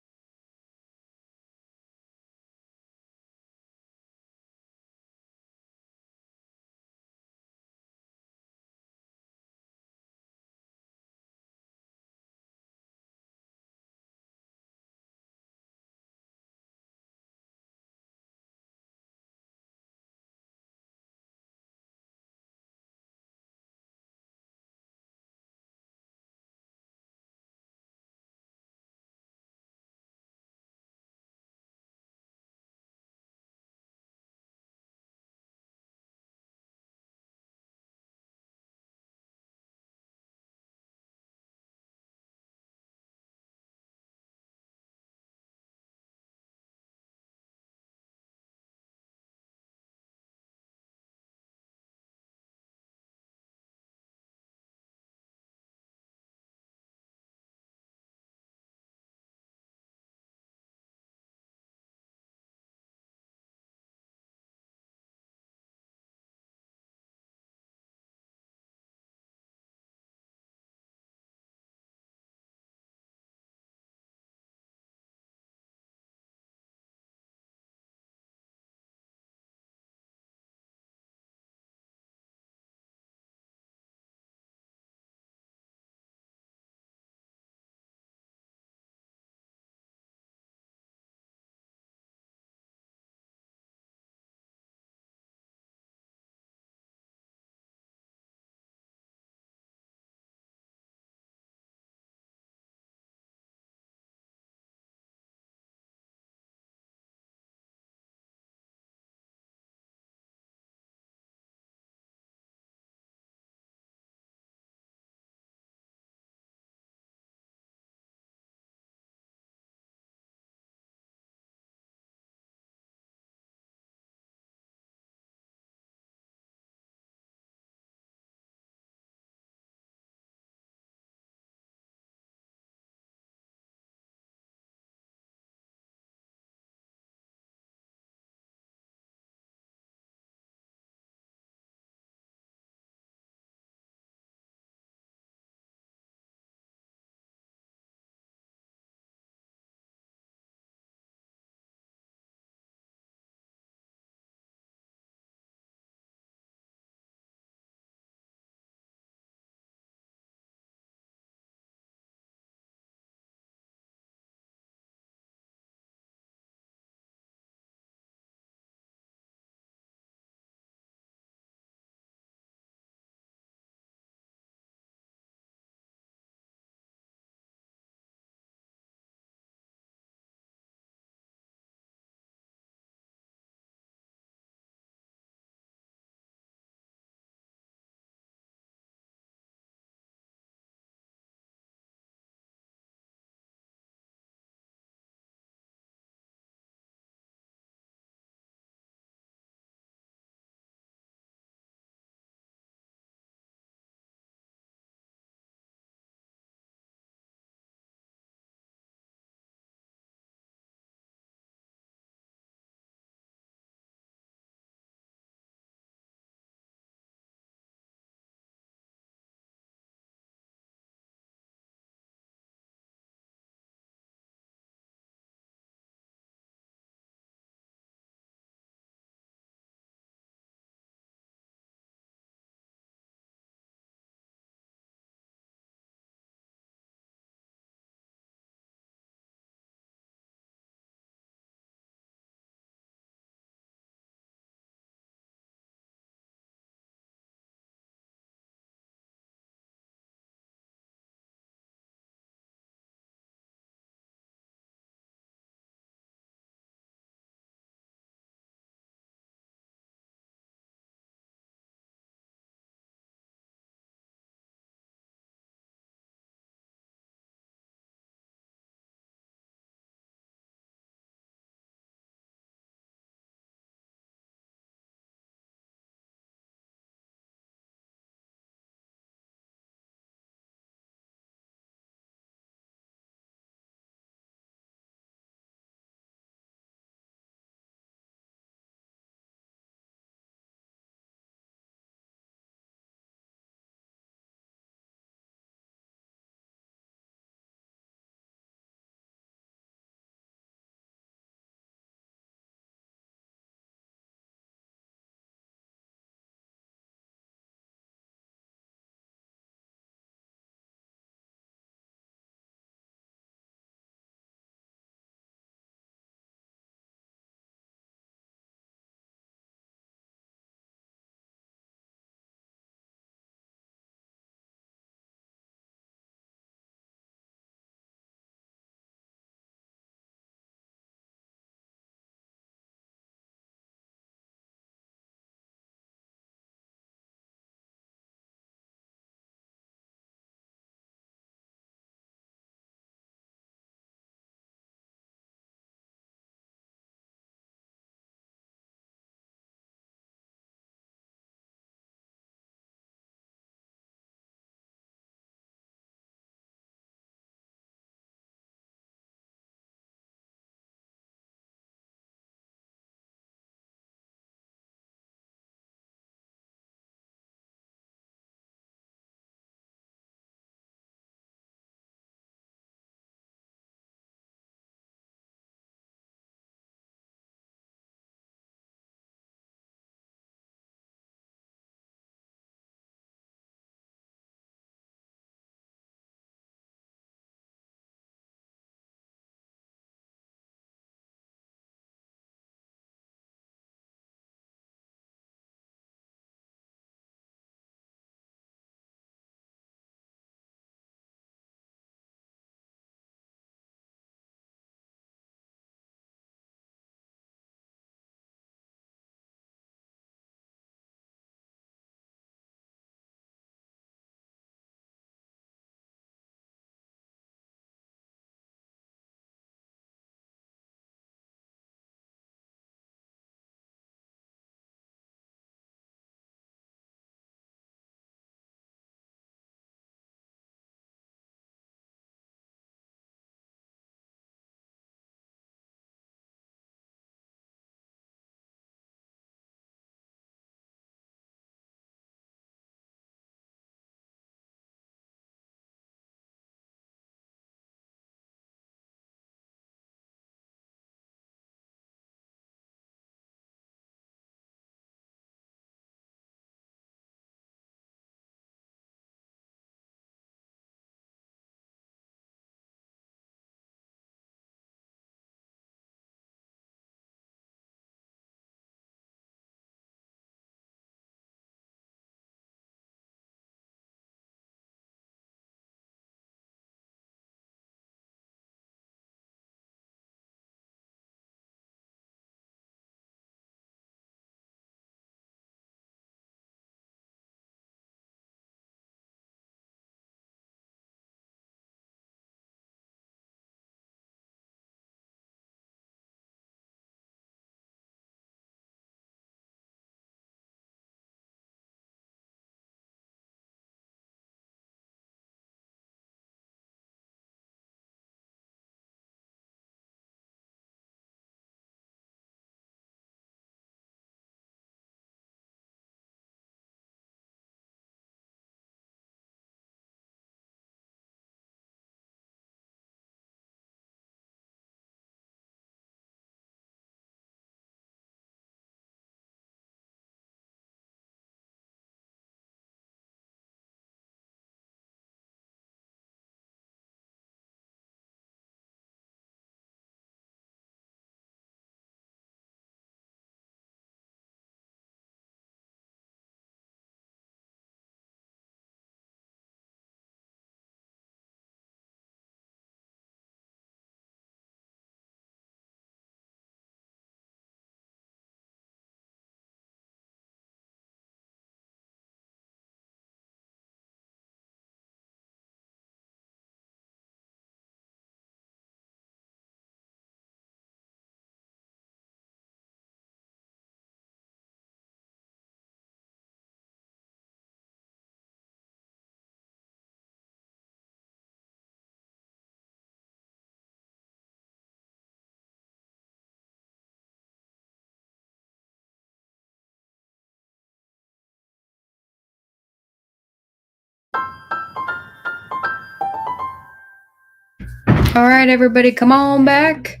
All right, everybody, come on back.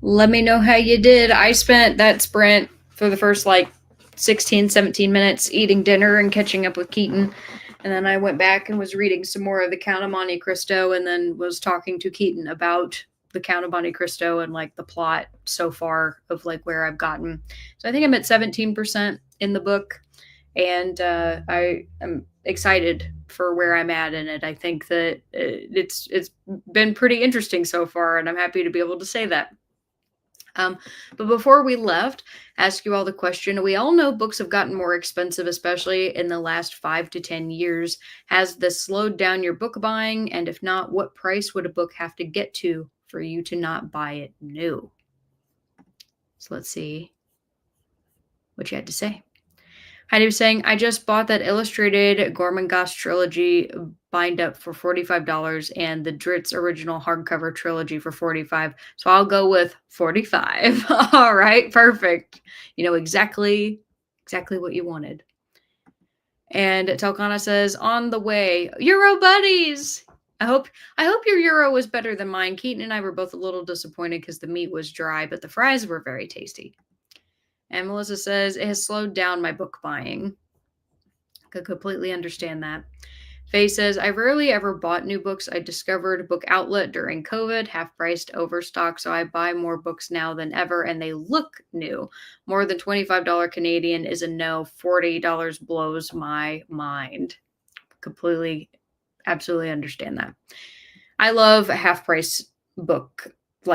Let me know how you did. I spent that sprint for the first 16, 17 minutes eating dinner and catching up with Keaton. And then I went back and was reading some more of The Count of Monte Cristo and then was talking to Keaton about The Count of Monte Cristo and the plot so far of where I've gotten. So I think I'm at 17% in the book. And I am excited for where I'm at in it. I think that it's been pretty interesting so far, and I'm happy to be able to say that. But before we left, ask you all the question. We all know books have gotten more expensive, especially in the last 5 to 10 years. Has this slowed down your book buying? And if not, what price would a book have to get to for you to not buy it new? So let's see what you had to say. Heidi was saying, I just bought that illustrated Gormenghast trilogy bind up for $45 and the Dritz original hardcover trilogy for $45. So I'll go with $45. All right, perfect. You know exactly what you wanted. And Telkana says, on the way, Euro buddies. I hope your Euro was better than mine. Keaton and I were both a little disappointed because the meat was dry, but the fries were very tasty. And Melissa says, it has slowed down my book buying. I could completely understand that. Faye says, I rarely ever bought new books. I discovered Book Outlet during COVID, half-priced overstock, so I buy more books now than ever, and they look new. More than $25 Canadian is a no. $40 blows my mind. Completely, absolutely understand that. I love half-price book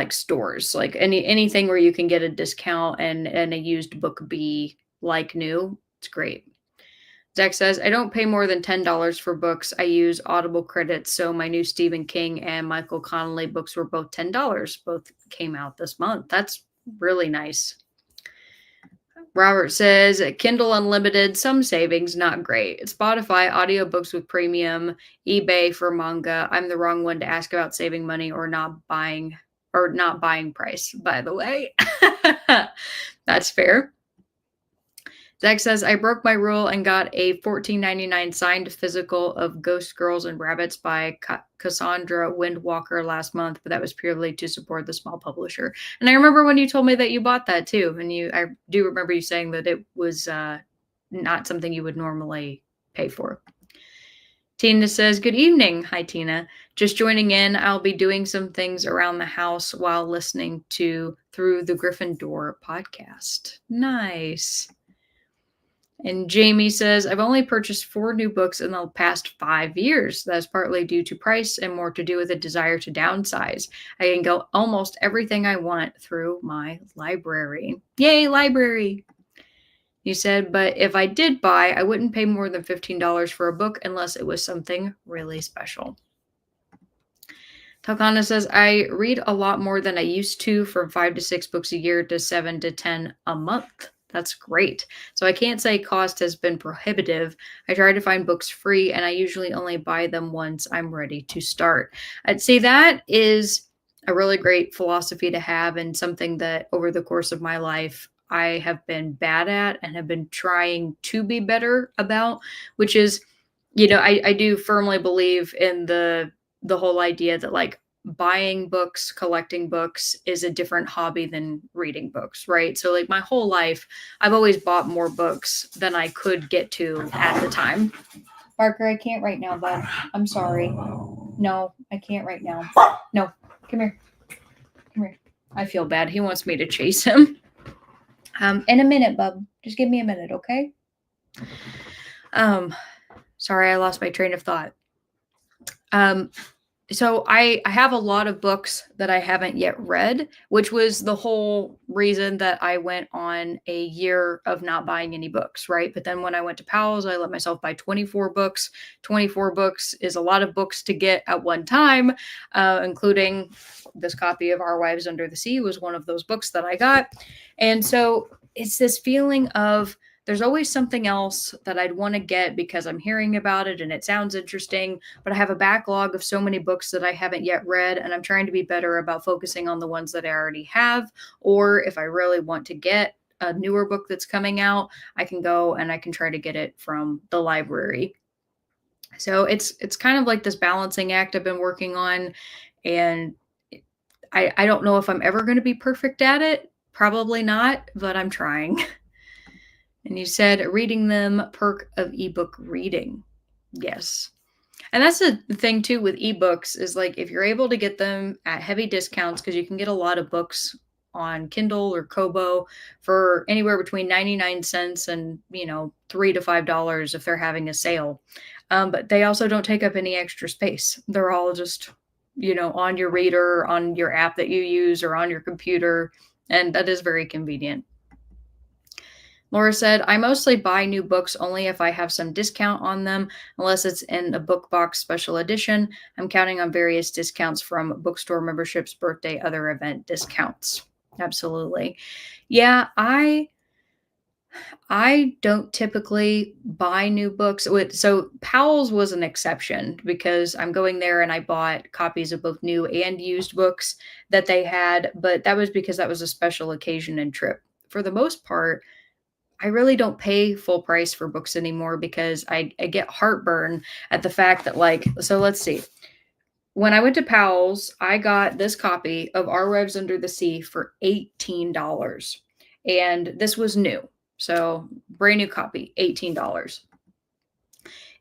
stores, anything where you can get a discount and a used book be like new. It's great. Zach says, I don't pay more than $10 for books. I use Audible credits, so my new Stephen King and Michael Connelly books were both $10. Both came out this month. That's really nice. Robert says, Kindle Unlimited, some savings, not great. Spotify, audiobooks with premium, eBay for manga. I'm the wrong one to ask about saving money or not buying price, by the way. That's fair. Zach says, I broke my rule and got a $14.99 signed physical of Ghost Girls and Rabbits by Cassandra Windwalker last month, but that was purely to support the small publisher. And I remember when you told me that you bought that too. And I do remember you saying that it was not something you would normally pay for. Tina says, good evening. Hi, Tina. Just joining in. I'll be doing some things around the house while listening to Through the Gryffindor podcast. Nice. And Jamie says, I've only purchased 4 new books in the past 5 years. That's partly due to price and more to do with a desire to downsize. I can go almost everything I want through my library. Yay, library! You said, but if I did buy, I wouldn't pay more than $15 for a book unless it was something really special. Talkana says, I read a lot more than I used to, from 5 to 6 books a year to 7 to 10 a month. That's great. So I can't say cost has been prohibitive. I try to find books free, and I usually only buy them once I'm ready to start. I'd say that is a really great philosophy to have, and something that over the course of my life I have been bad at and have been trying to be better about, which is, I do firmly believe in the whole idea that buying books, collecting books is a different hobby than reading books, right? So my whole life, I've always bought more books than I could get to at the time. Parker, I can't right now, bud. I'm sorry. No, I can't right now. No, come here. Come here. I feel bad. He wants me to chase him. In a minute, bub. Just give me a minute, okay? Sorry, I lost my train of thought. So I have a lot of books that I haven't yet read, which was the whole reason that I went on a year of not buying any books, right? But then when I went to Powell's, I let myself buy 24 books. 24 books is a lot of books to get at one time, including this copy of Our Wives Under the Sea was one of those books that I got. And so it's this feeling of, there's always something else that I'd want to get because I'm hearing about it and it sounds interesting, but I have a backlog of so many books that I haven't yet read, and I'm trying to be better about focusing on the ones that I already have. Or if I really want to get a newer book that's coming out, I can go and I can try to get it from the library. So it's kind of like this balancing act I've been working on, and I don't know if I'm ever going to be perfect at it. Probably not, but I'm trying. And you said reading them perk of ebook reading. Yes. And that's the thing too with ebooks is like if you're able to get them at heavy discounts, because you can get a lot of books on Kindle or Kobo for anywhere between 99 cents and, $3 to $5 if they're having a sale. But they also don't take up any extra space. They're all just, on your reader, on your app that you use, or on your computer. And that is very convenient. Laura said, I mostly buy new books only if I have some discount on them, unless it's in a book box special edition. I'm counting on various discounts from bookstore memberships, birthday, other event discounts. Absolutely. Yeah, I don't typically buy new books. So Powell's was an exception because I'm going there and I bought copies of both new and used books that they had, but that was because that was a special occasion and trip. For the most part, I really don't pay full price for books anymore because I get heartburn at the fact that, like, so let's see. When I went to Powell's, I got this copy of Our Lives Under the Sea for $18. And this was new. So, brand new copy, $18.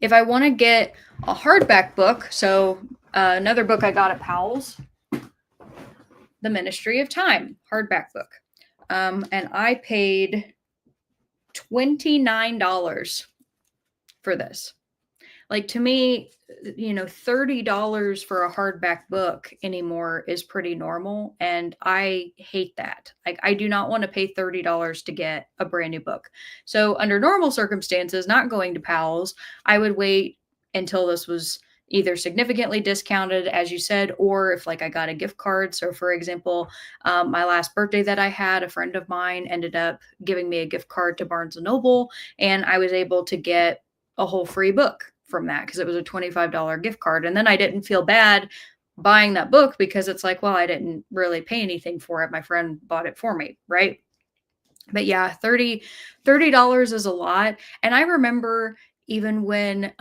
If I want to get a hardback book, so another book I got at Powell's, The Ministry of Time, hardback book. And I paid $29 for this. Like, to me, $30 for a hardback book anymore is pretty normal. And I hate that. Like, I do not want to pay $30 to get a brand new book. So under normal circumstances, not going to Powell's, I would wait until this was either significantly discounted, as you said, or if like I got a gift card. So for example, my last birthday that I had, a friend of mine ended up giving me a gift card to Barnes and Noble, and I was able to get a whole free book from that because it was a $25 gift card. And then I didn't feel bad buying that book because it's like, well, I didn't really pay anything for it. My friend bought it for me, right? But yeah, $30 is a lot. And I remember even when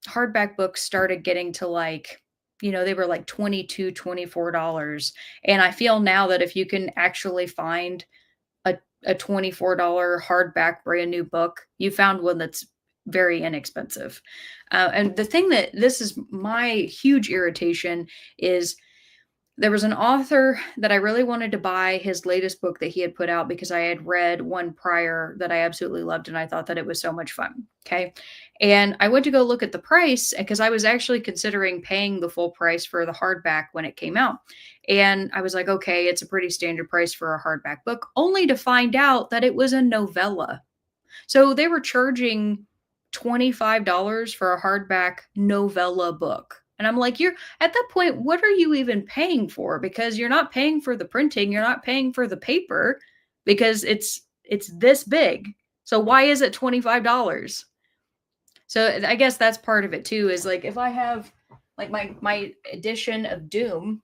hardback books started getting to like, they were like $22, $24. And I feel now that if you can actually find a $24 hardback brand new book, you found one that's very inexpensive. And the thing that this is my huge irritation is there was an author that I really wanted to buy his latest book that he had put out because I had read one prior that I absolutely loved and I thought that it was so much fun. Okay. And I went to go look at the price because I was actually considering paying the full price for the hardback when it came out. And I was like, okay, it's a pretty standard price for a hardback book, only to find out that it was a novella. So they were charging $25 for a hardback novella book. And I'm like, you're at that point, what are you even paying for? Because you're not paying for the printing, you're not paying for the paper because it's this big. So why is it $25? So I guess that's part of it too, is like if I have like my edition of Dune,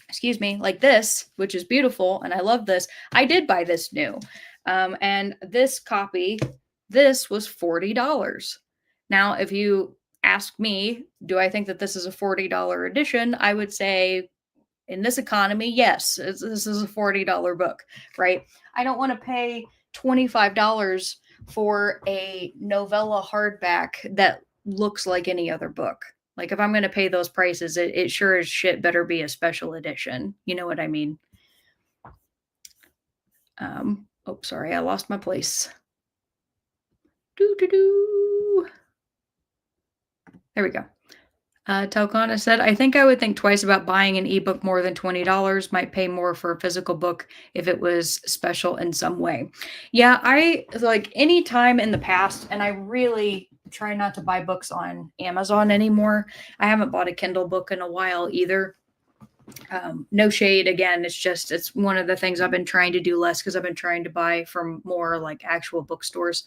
excuse me, like this, which is beautiful, and I love this. I did buy this new. And this copy, this was $40. Now, if you ask me, do I think that this is a $40 edition? I would say in this economy, yes, this is a $40 book, right? I don't want to pay $25 for a novella hardback that looks like any other book. Like if I'm going to pay those prices, it sure as shit better be a special edition. You know what I mean? Oh, sorry, I lost my place. There we go. Telcana said, I think I would think twice about buying an ebook more than $20. Might pay more for a physical book if it was special in some way. Yeah, I like any time in the past, and I really try not to buy books on Amazon anymore. I haven't bought a Kindle book in a while either. No shade again, it's one of the things I've been trying to do less because I've been trying to buy from more like actual bookstores.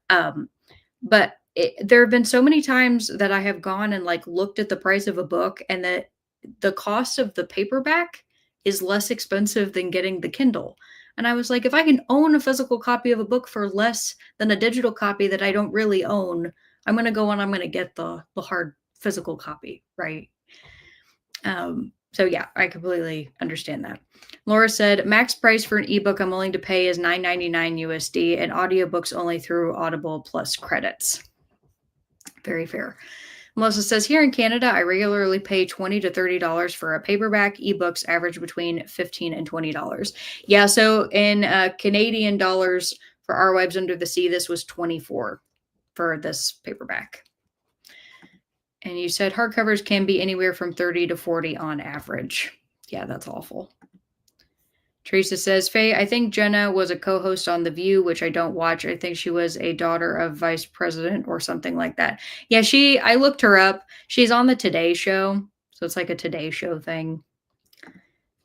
But there have been so many times that I have gone and like looked at the price of a book and that the cost of the paperback is less expensive than getting the Kindle. And I was like, if I can own a physical copy of a book for less than a digital copy that I don't really own, I'm going to go and I'm going to get the hard physical copy, right? So yeah, I completely understand that. Laura said, max price for an ebook I'm willing to pay is $9.99 USD, and audiobooks only through Audible plus credits. Very fair. Melissa says, here in Canada, I regularly pay $20 to $30 for a paperback. Ebooks average between $15 and $20. Yeah, so in Canadian dollars for Our Wives Under the Sea, this was $24 for this paperback. And you said hardcovers can be anywhere from $30 to $40 on average. Yeah, that's awful. Teresa says, Faye, I think Jenna was a co-host on The View, which I don't watch. I think she was a daughter of vice president or something like that. Yeah, I looked her up. She's on the Today Show. So it's like a Today Show thing.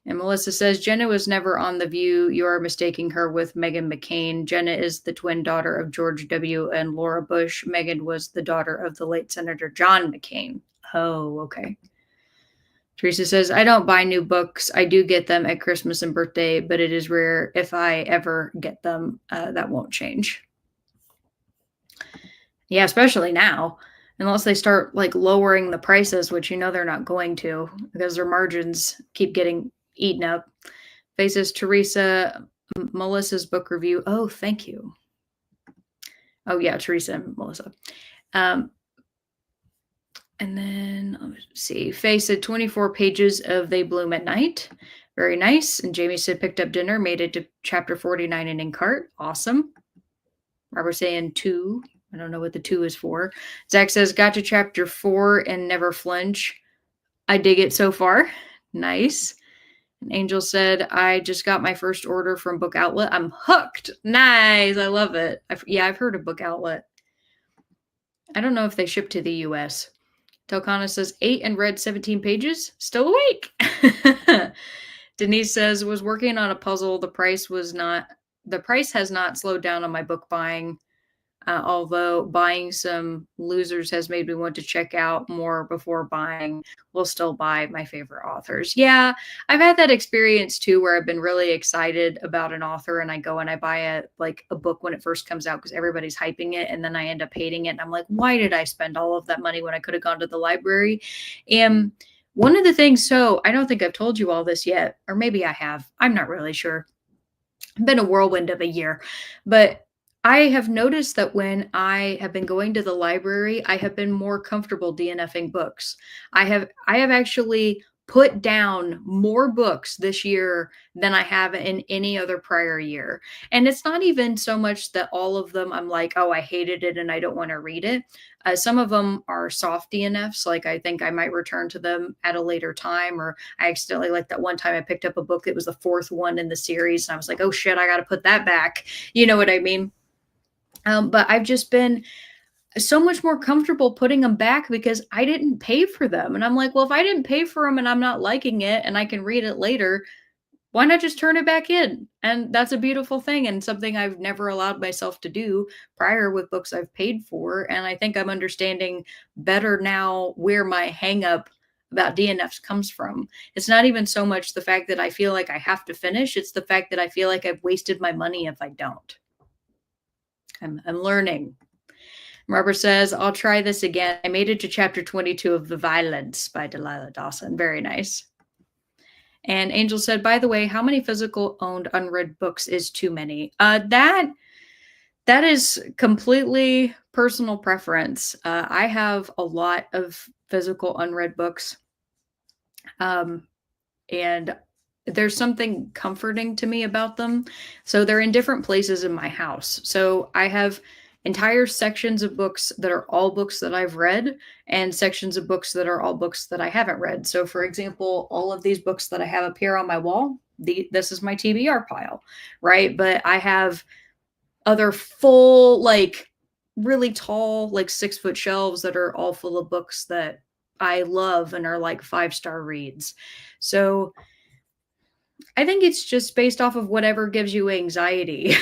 And Melissa says, Jenna was never on The View. You are mistaking her with Meghan McCain. Jenna is the twin daughter of George W. and Laura Bush. Meghan was the daughter of the late Senator John McCain. Oh, okay. Teresa says, I don't buy new books. I do get them at Christmas and birthday, but it is rare. If I ever get them, that won't change. Yeah, especially now, unless they start like lowering the prices, which you know they're not going to because their margins keep getting eaten up. Faces Teresa, Melissa's book review. Oh, thank you. Oh yeah, Teresa and Melissa. And then let's see. Faye said 24 pages of They Bloom at Night. Very nice. And Jamie said picked up dinner, made it to chapter 49 and in cart. Awesome. Robert saying 2. I don't know what the 2 is for. Zach says got to chapter 4 and never flinch. I dig it so far. Nice. And Angel said, I just got my first order from Book Outlet. I'm hooked. Nice. I love it. I've heard of Book Outlet. I don't know if they ship to the US. Telcana says 8 and read 17 pages. Still awake. Denise says was working on a puzzle. The price has not slowed down on my book buying. Although buying some losers has made me want to check out more before buying. Will still buy my favorite authors. Yeah, I've had that experience too, where I've been really excited about an author and I go and I buy a book when it first comes out because everybody's hyping it, and then I end up hating it. And I'm like, why did I spend all of that money when I could have gone to the library? And one of the things, so I don't think I've told you all this yet, or maybe I have. I'm not really sure. It's been a whirlwind of a year, but I have noticed that when I have been going to the library, I have been more comfortable DNFing books. I have actually put down more books this year than I have in any other prior year. And it's not even so much that all of them I'm like, oh, I hated it and I don't want to read it. Some of them are soft DNFs. Like I think I might return to them at a later time, or I accidentally, like that one time I picked up a book that was the 4th one in the series. And I was like, oh shit, I got to put that back. You know what I mean? But I've just been so much more comfortable putting them back because I didn't pay for them. And I'm like, well, if I didn't pay for them and I'm not liking it and I can read it later, why not just turn it back in? And that's a beautiful thing and something I've never allowed myself to do prior with books I've paid for. And I think I'm understanding better now where my hang up about DNFs comes from. It's not even so much the fact that I feel like I have to finish. It's the fact that I feel like I've wasted my money if I don't. I'm learning. Robert says, I'll try this again. I made it to chapter 22 of The Violence by Delilah Dawson. Very nice. And Angel said, by the way, how many physical owned unread books is too many? That is completely personal preference. I have a lot of physical unread books. And there's something comforting to me about them. So they're in different places in my house. So I have entire sections of books that are all books that I've read and sections of books that are all books that I haven't read. So for example, all of these books that I have up here on my wall, this is my TBR pile, right? But I have other full, like really tall, like 6-foot shelves that are all full of books that I love and are like 5-star reads. So I think it's just based off of whatever gives you anxiety.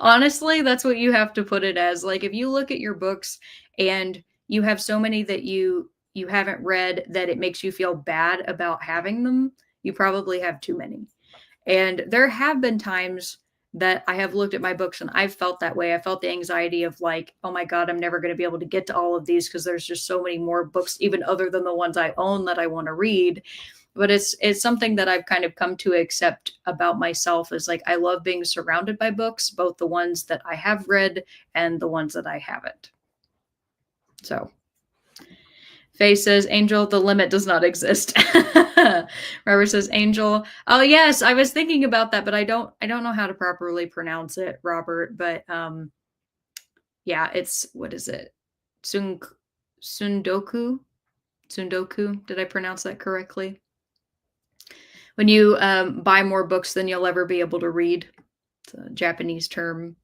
Honestly, that's what you have to put it as. Like if you look at your books and you have so many that you haven't read that it makes you feel bad about having them, you probably have too many. And there have been times that I have looked at my books and I've felt that way. I felt the anxiety of like, oh my God, I'm never going to be able to get to all of these because there's just so many more books, even other than the ones I own that I want to read. But it's something that I've kind of come to accept about myself is like I love being surrounded by books, both the ones that I have read and the ones that I haven't. So Faye says, Angel, the limit does not exist. Robert says, Angel. Oh yes, I was thinking about that, but I don't know how to properly pronounce it, Robert. But yeah, it's what is it? Sundoku? Sundoku. Did I pronounce that correctly? When you buy more books than you'll ever be able to read. It's a Japanese term.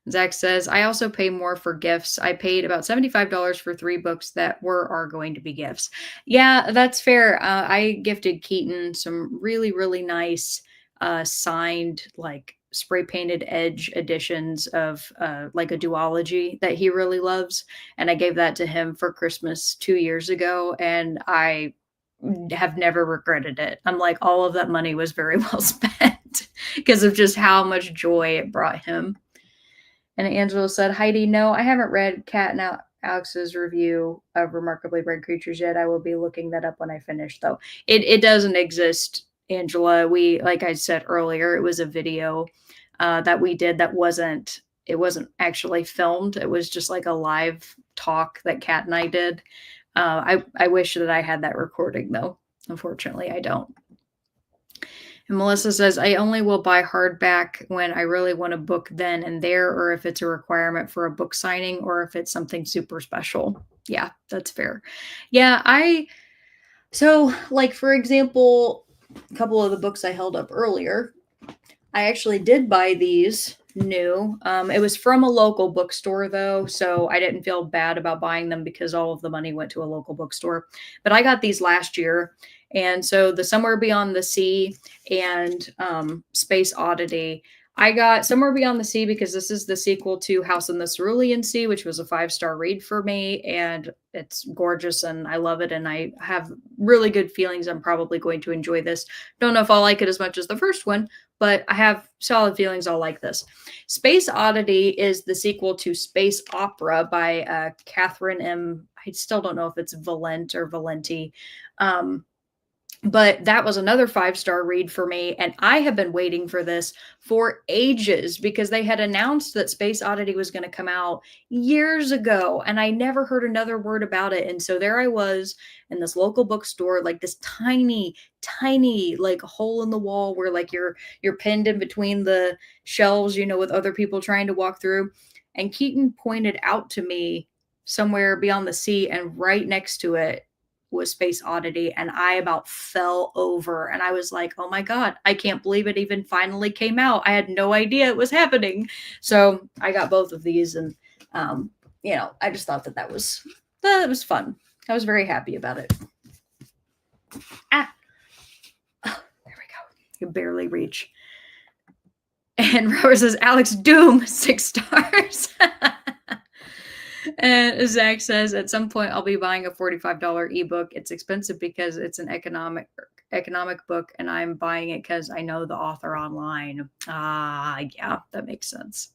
Zach says, I also pay more for gifts. I paid about $75 for 3 books that are going to be gifts. Yeah, that's fair. I gifted Keaton some really, really nice signed, like spray painted edge editions of like a duology that he really loves. And I gave that to him for Christmas 2 years ago. And I have never regretted it. I'm like, all of that money was very well spent because of just how much joy it brought him. And Angela said, Heidi, no, I haven't read Kat and Alex's review of Remarkably Bred Creatures yet. I will be looking that up when I finish, though. It doesn't exist, Angela. We, like I said earlier, it was a video that we did that wasn't actually filmed. It was just like a live talk that Kat and I did. I wish that I had that recording, though. Unfortunately, I don't. And Melissa says, I only will buy hardback when I really want a book then and there, or if it's a requirement for a book signing, or if it's something super special. Yeah, that's fair. Yeah, so like, for example, a couple of the books I held up earlier, I actually did buy these new. It was from a local bookstore, though, so I didn't feel bad about buying them because all of the money went to a local bookstore. But I got these last year. And so the Somewhere Beyond the Sea and Space Oddity. I got Somewhere Beyond the Sea because this is the sequel to House in the Cerulean Sea, which was a 5-star read for me. And it's gorgeous and I love it. And I have really good feelings. I'm probably going to enjoy this. Don't know if I'll like it as much as the first one, but I have solid feelings I'll like this. Space Oddity is the sequel to Space Opera by Catherine M. I still don't know if it's Valent or Valenti. But that was another 5-star read for me. And I have been waiting for this for ages because they had announced that Space Oddity was going to come out years ago. And I never heard another word about it. And so there I was in this local bookstore, like this tiny, tiny, like hole in the wall where like you're pinned in between the shelves, with other people trying to walk through. And Keaton pointed out to me Somewhere Beyond the Sea, and right next to it was Space Oddity, and I about fell over and I was like, oh my God, I can't believe it even finally came out. I had no idea it was happening. So I got both of these and I just thought that was fun. I was very happy about it. There we go. You barely reach. And Robert says, Alex Doom, 6 stars. And Zach says, at some point, I'll be buying a $45 ebook. It's expensive because it's an economic book, and I'm buying it because I know the author online. Yeah, that makes sense.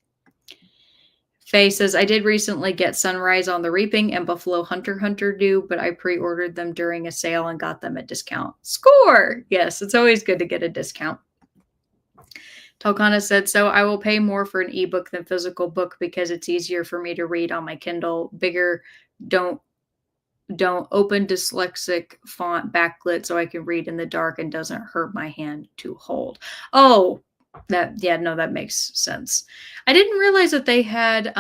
Faye says, I did recently get Sunrise on the Reaping and Buffalo Hunter due, but I pre-ordered them during a sale and got them at discount. Score! Yes, it's always good to get a discount. Talkana said, so I will pay more for an ebook than physical book because it's easier for me to read on my Kindle. Bigger, don't open dyslexic font backlit so I can read in the dark and doesn't hurt my hand to hold. Oh, that makes sense. I didn't realize that they had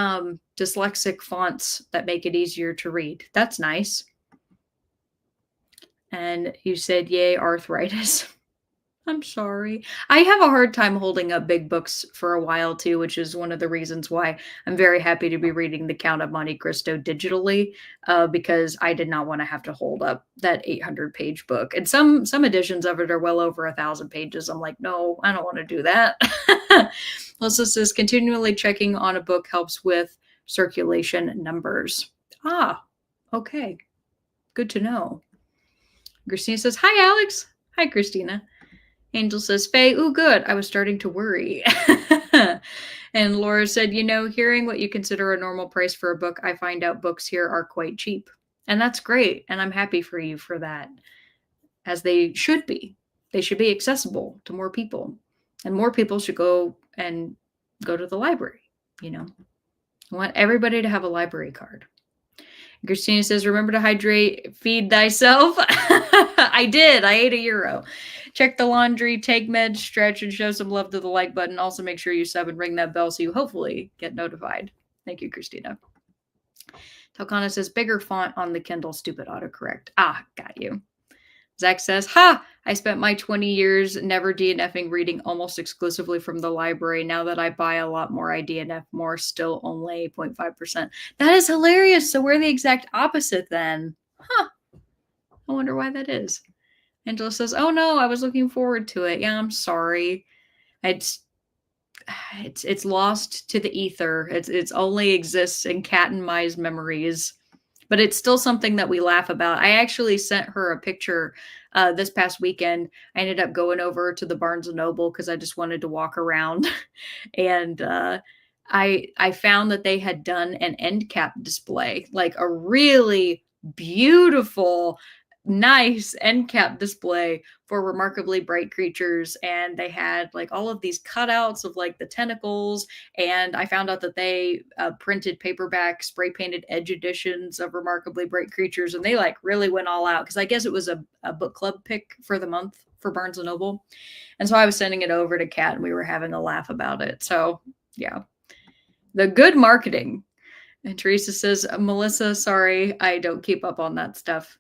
dyslexic fonts that make it easier to read. That's nice. And you said, yay, arthritis. I'm sorry. I have a hard time holding up big books for a while too, which is one of the reasons why I'm very happy to be reading The Count of Monte Cristo digitally, because I did not want to have to hold up that 800-page book. And some editions of it are well over 1,000 pages. I'm like, no, I don't want to do that. Also says, continually checking on a book helps with circulation numbers. Okay. Good to know. Christina says, hi, Alex. Hi, Christina. Angel says, Faye, ooh, good. I was starting to worry. And Laura said, hearing what you consider a normal price for a book, I find out books here are quite cheap. And that's great. And I'm happy for you for that, as they should be. They should be accessible to more people. And more people should go to the library. I want everybody to have a library card. Christina says, remember to hydrate, feed thyself. I did. I ate €1. Check the laundry, take meds, stretch, and show some love to the like button. Also, make sure you sub and ring that bell so you hopefully get notified. Thank you, Christina. Talcana says, bigger font on the Kindle, stupid autocorrect. Ah, got you. Zach says, ha! I spent my 20 years never DNFing reading almost exclusively from the library. Now that I buy a lot more, I DNF more, still only 0.5%. That is hilarious. So we're the exact opposite then. Huh. I wonder why that is. Angela says, oh no, I was looking forward to it. Yeah, I'm sorry. It's lost to the ether. It's only exists in Cat and Mai's memories. But it's still something that we laugh about. I actually sent her a picture this past weekend. I ended up going over to the Barnes & Noble because I just wanted to walk around. And I found that they had done an end cap display, like a really beautiful, nice end cap display for Remarkably Bright Creatures. And they had like all of these cutouts of like the tentacles. And I found out that they printed paperback spray painted edge editions of Remarkably Bright Creatures. And they like really went all out because I guess it was a book club pick for the month for Barnes & Noble. And so I was sending it over to Kat and we were having a laugh about it. So yeah, the good marketing. And Teresa says, Melissa, sorry, I don't keep up on that stuff.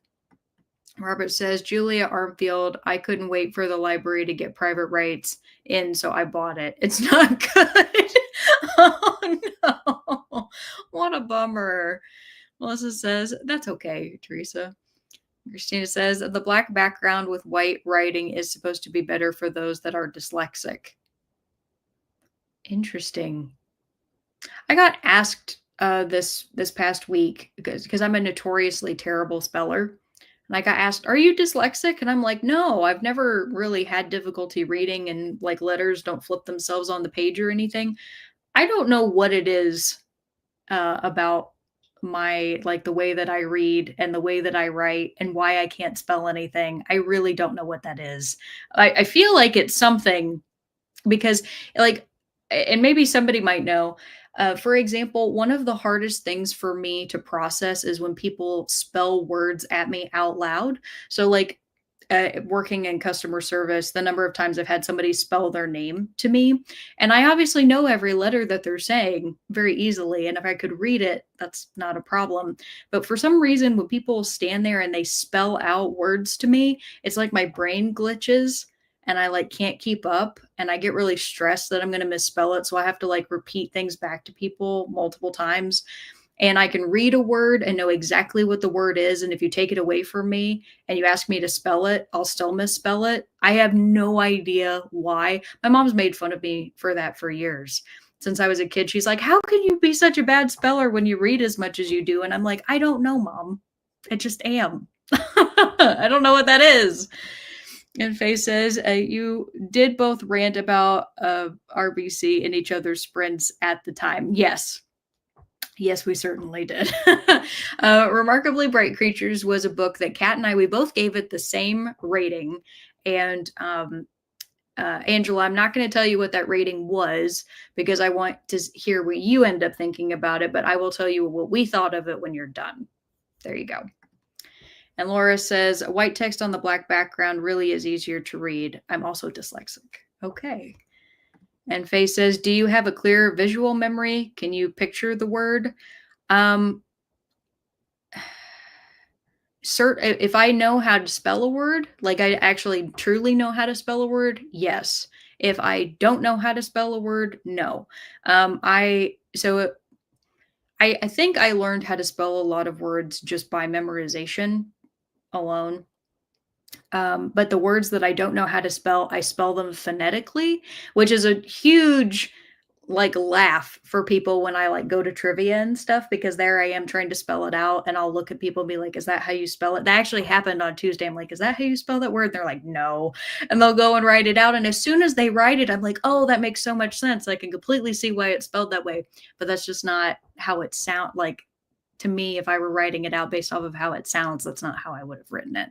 Robert says, Julia Armfield, I couldn't wait for the library to get private rights in, so I bought it. It's not good. Oh, no. What a bummer. Melissa says, that's okay, Teresa. Christina says, the black background with white writing is supposed to be better for those that are dyslexic. Interesting. I got asked this past week because I'm a notoriously terrible speller. And I got asked, are you dyslexic? And I'm like, no, I've never really had difficulty reading and like letters don't flip themselves on the page or anything. I don't know what it is about my like the way that I read and the way that I write and why I can't spell anything. I really don't know what that is. I feel like it's something because like, and maybe somebody might know. For example, one of the hardest things for me to process is when people spell words at me out loud. So, like, working in customer service, the number of times I've had somebody spell their name to me, and I obviously know every letter that they're saying very easily. And if I could read it, that's not a problem. But for some reason, when people stand there and they spell out words to me, it's like my brain glitches and I like can't keep up and I get really stressed that I'm going to misspell it. So I have to like repeat things back to people multiple times. And I can read a word and know exactly what the word is. And if you take it away from me and you ask me to spell it, I'll still misspell it. I have no idea why. My mom's made fun of me for that for years. Since I was a kid, she's like, how can you be such a bad speller when you read as much as you do? And I'm like, I don't know, Mom. I just am. I don't know what that is. And Faye says, you did both rant about RBC and each other's sprints at the time. Yes. Yes, we certainly did. Remarkably Bright Creatures was a book that Kat and we both gave it the same rating. And Angela, I'm not going to tell you what that rating was because I want to hear what you end up thinking about it, but I will tell you what we thought of it when you're done. There you go. And Laura says, white text on the black background really is easier to read. I'm also dyslexic. Okay. And Faye says, do you have a clear visual memory? Can you picture the word? If I know how to spell a word, like I actually truly know how to spell a word, yes. If I don't know how to spell a word, no. I think I learned how to spell a lot of words just by memorization alone. But the words that I don't know how to spell, I spell them phonetically, which is a huge like laugh for people when I like go to trivia and stuff because there I am trying to spell it out and I'll look at people and be like, is that how you spell it? That actually happened on Tuesday. I'm like, is that how you spell that word? And they're like, no. And they'll go and write it out. And as soon as they write it, I'm like, oh, that makes so much sense. I can completely see why it's spelled that way. But that's just not how it sounds like to me. If I were writing it out based off of how it sounds, that's not how I would have written it.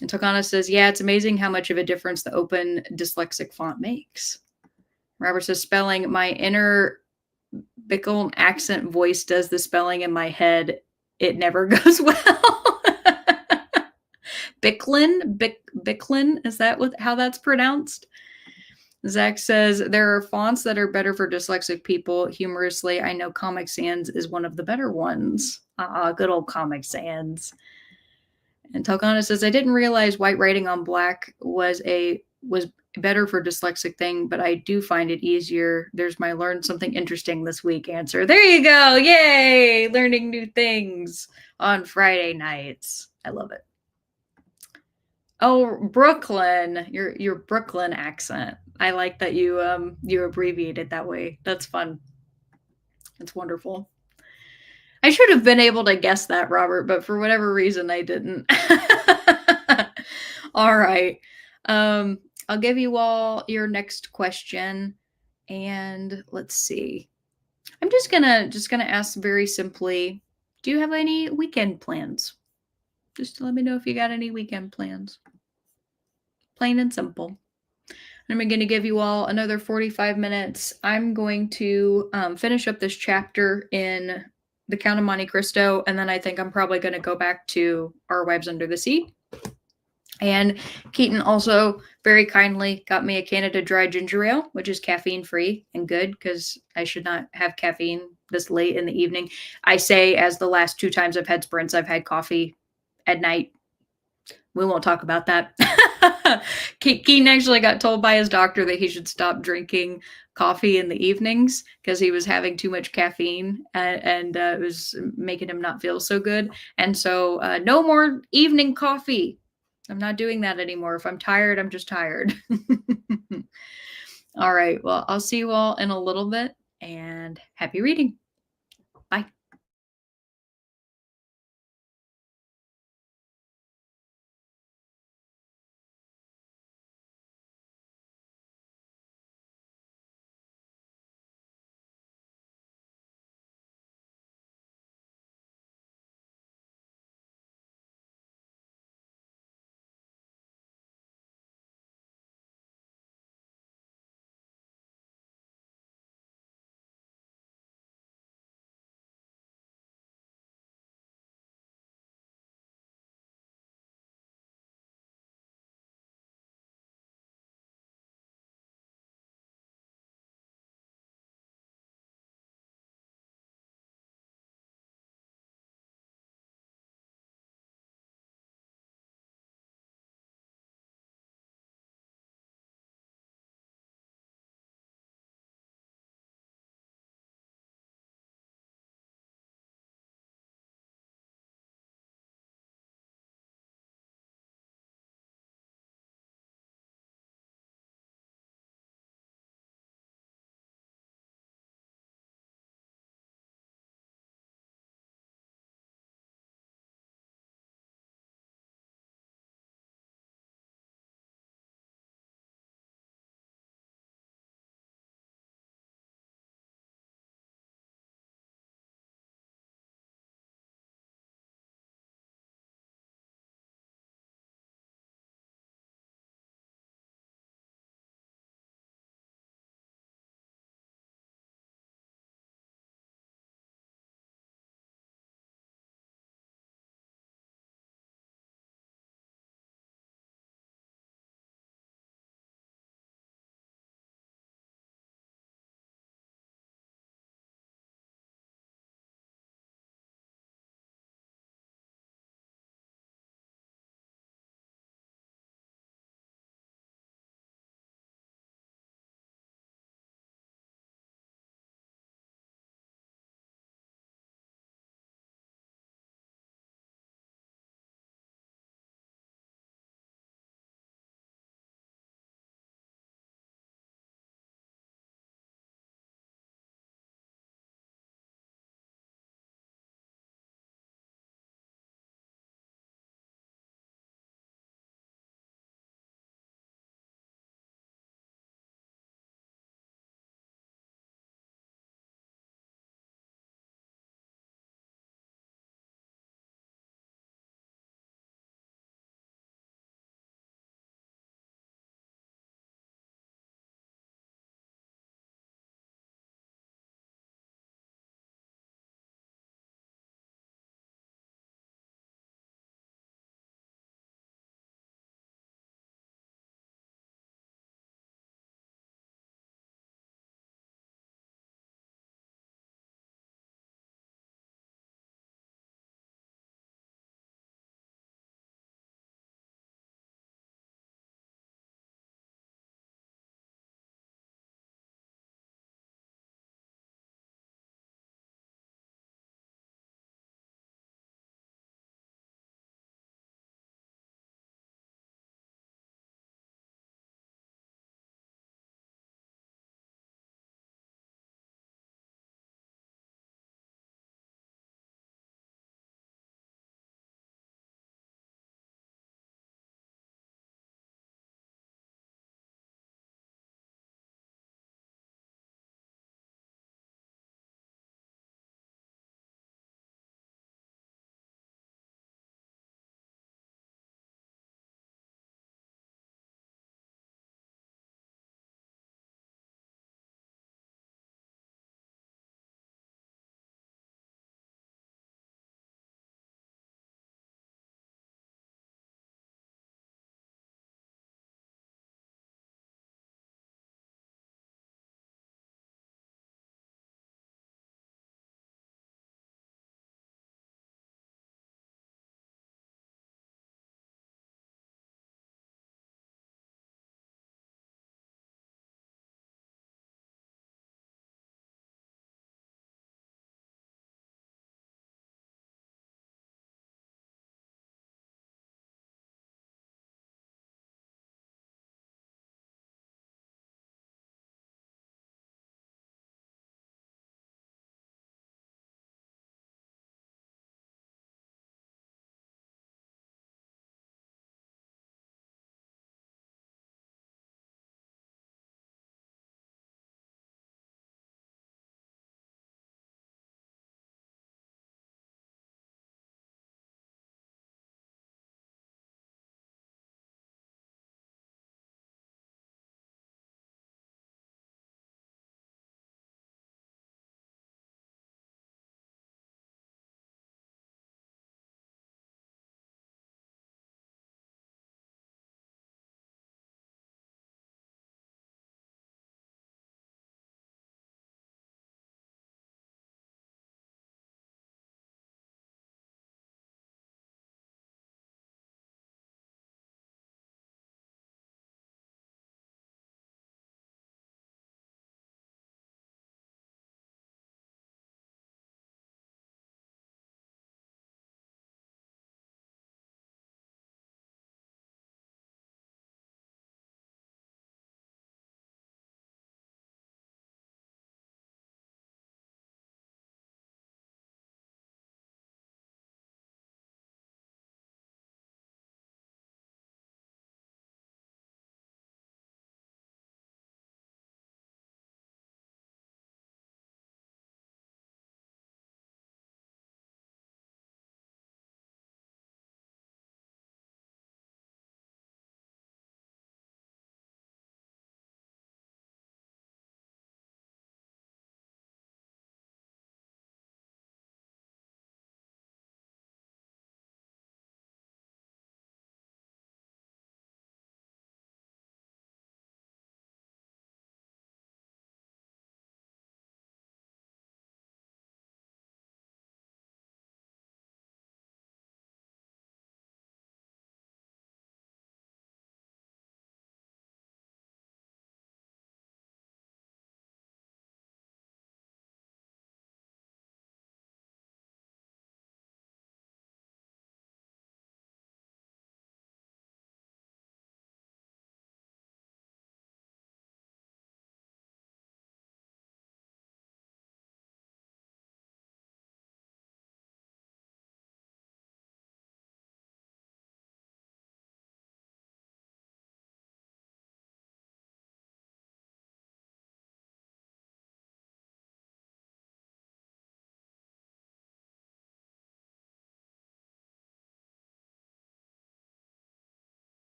And Tokana says, yeah, it's amazing how much of a difference the open dyslexic font makes. Robert says, spelling, my inner Bickle accent voice does the spelling in my head. It never goes well. Bicklin, is that how that's pronounced? Zach says, there are fonts that are better for dyslexic people. Humorously, I know Comic Sans is one of the better ones. Good old Comic Sans. And Talcana says, I didn't realize white writing on black was better for dyslexic thing, but I do find it easier. There's my learn something interesting this week answer. There you go. Yay. Learning new things on Friday nights. I love it. Oh, Brooklyn, your Brooklyn accent. I like that you abbreviate it that way. That's fun. It's wonderful. I should have been able to guess that, Robert, but for whatever reason I didn't. All right. I'll give you all your next question and let's see. I'm just gonna ask very simply, do you have any weekend plans? Just let me know if you got any weekend plans. Plain and simple. I'm going to give you all another 45 minutes. I'm going to finish up this chapter in The Count of Monte Cristo, and then I think I'm probably going to go back to Our Wives Under the Sea. And Keaton also very kindly got me a Canada Dry Ginger Ale, which is caffeine-free and good because I should not have caffeine this late in the evening. I say as the last 2 times I've had sprints, I've had coffee at night. We won't talk about that. Keaton actually got told by his doctor that he should stop drinking coffee in the evenings because he was having too much caffeine and it was making him not feel so good. And so no more evening coffee. I'm not doing that anymore. If I'm tired, I'm just tired. All right. Well, I'll see you all in a little bit and happy reading. Bye.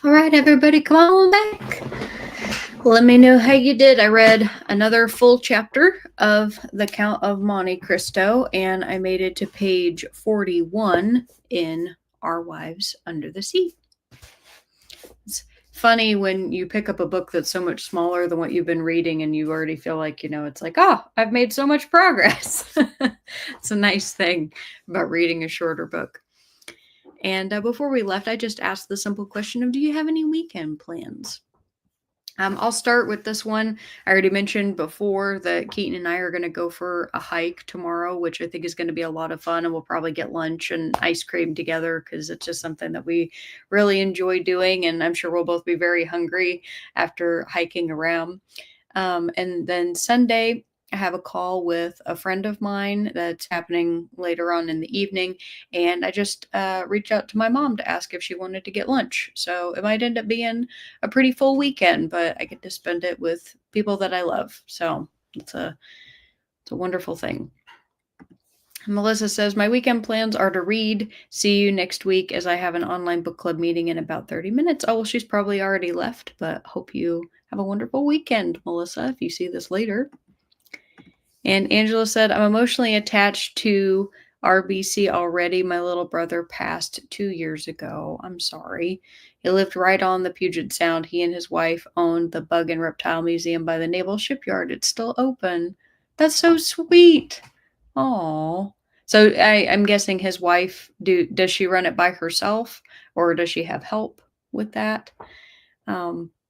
All right, everybody, come on back. Let me know how you did. I read another full chapter of The Count of Monte Cristo, and I made it to page 41 in Our Wives Under the Sea. It's funny when you pick up a book that's so much smaller than what you've been reading and you already feel like, it's like, oh, I've made so much progress. It's a nice thing about reading a shorter book. And before we left, I just asked the simple question of, do you have any weekend plans? I'll start with this one. I already mentioned before that Keaton and I are going to go for a hike tomorrow, which I think is going to be a lot of fun. And we'll probably get lunch and ice cream together because it's just something that we really enjoy doing. And I'm sure we'll both be very hungry after hiking around. And then Sunday, I have a call with a friend of mine that's happening later on in the evening. And I just reached out to my mom to ask if she wanted to get lunch. So it might end up being a pretty full weekend, but I get to spend it with people that I love. So it's a wonderful thing. Melissa says, my weekend plans are to read. See you next week as I have an online book club meeting in about 30 minutes. Oh, well, she's probably already left, but hope you have a wonderful weekend, Melissa, if you see this later. And Angela said, I'm emotionally attached to RBC already. My little brother passed 2 years ago. I'm sorry. He lived right on the Puget Sound. He and his wife owned the Bug and Reptile Museum by the Naval Shipyard. It's still open. That's so sweet. Oh. So I'm guessing his wife, does she run it by herself or does she have help with that?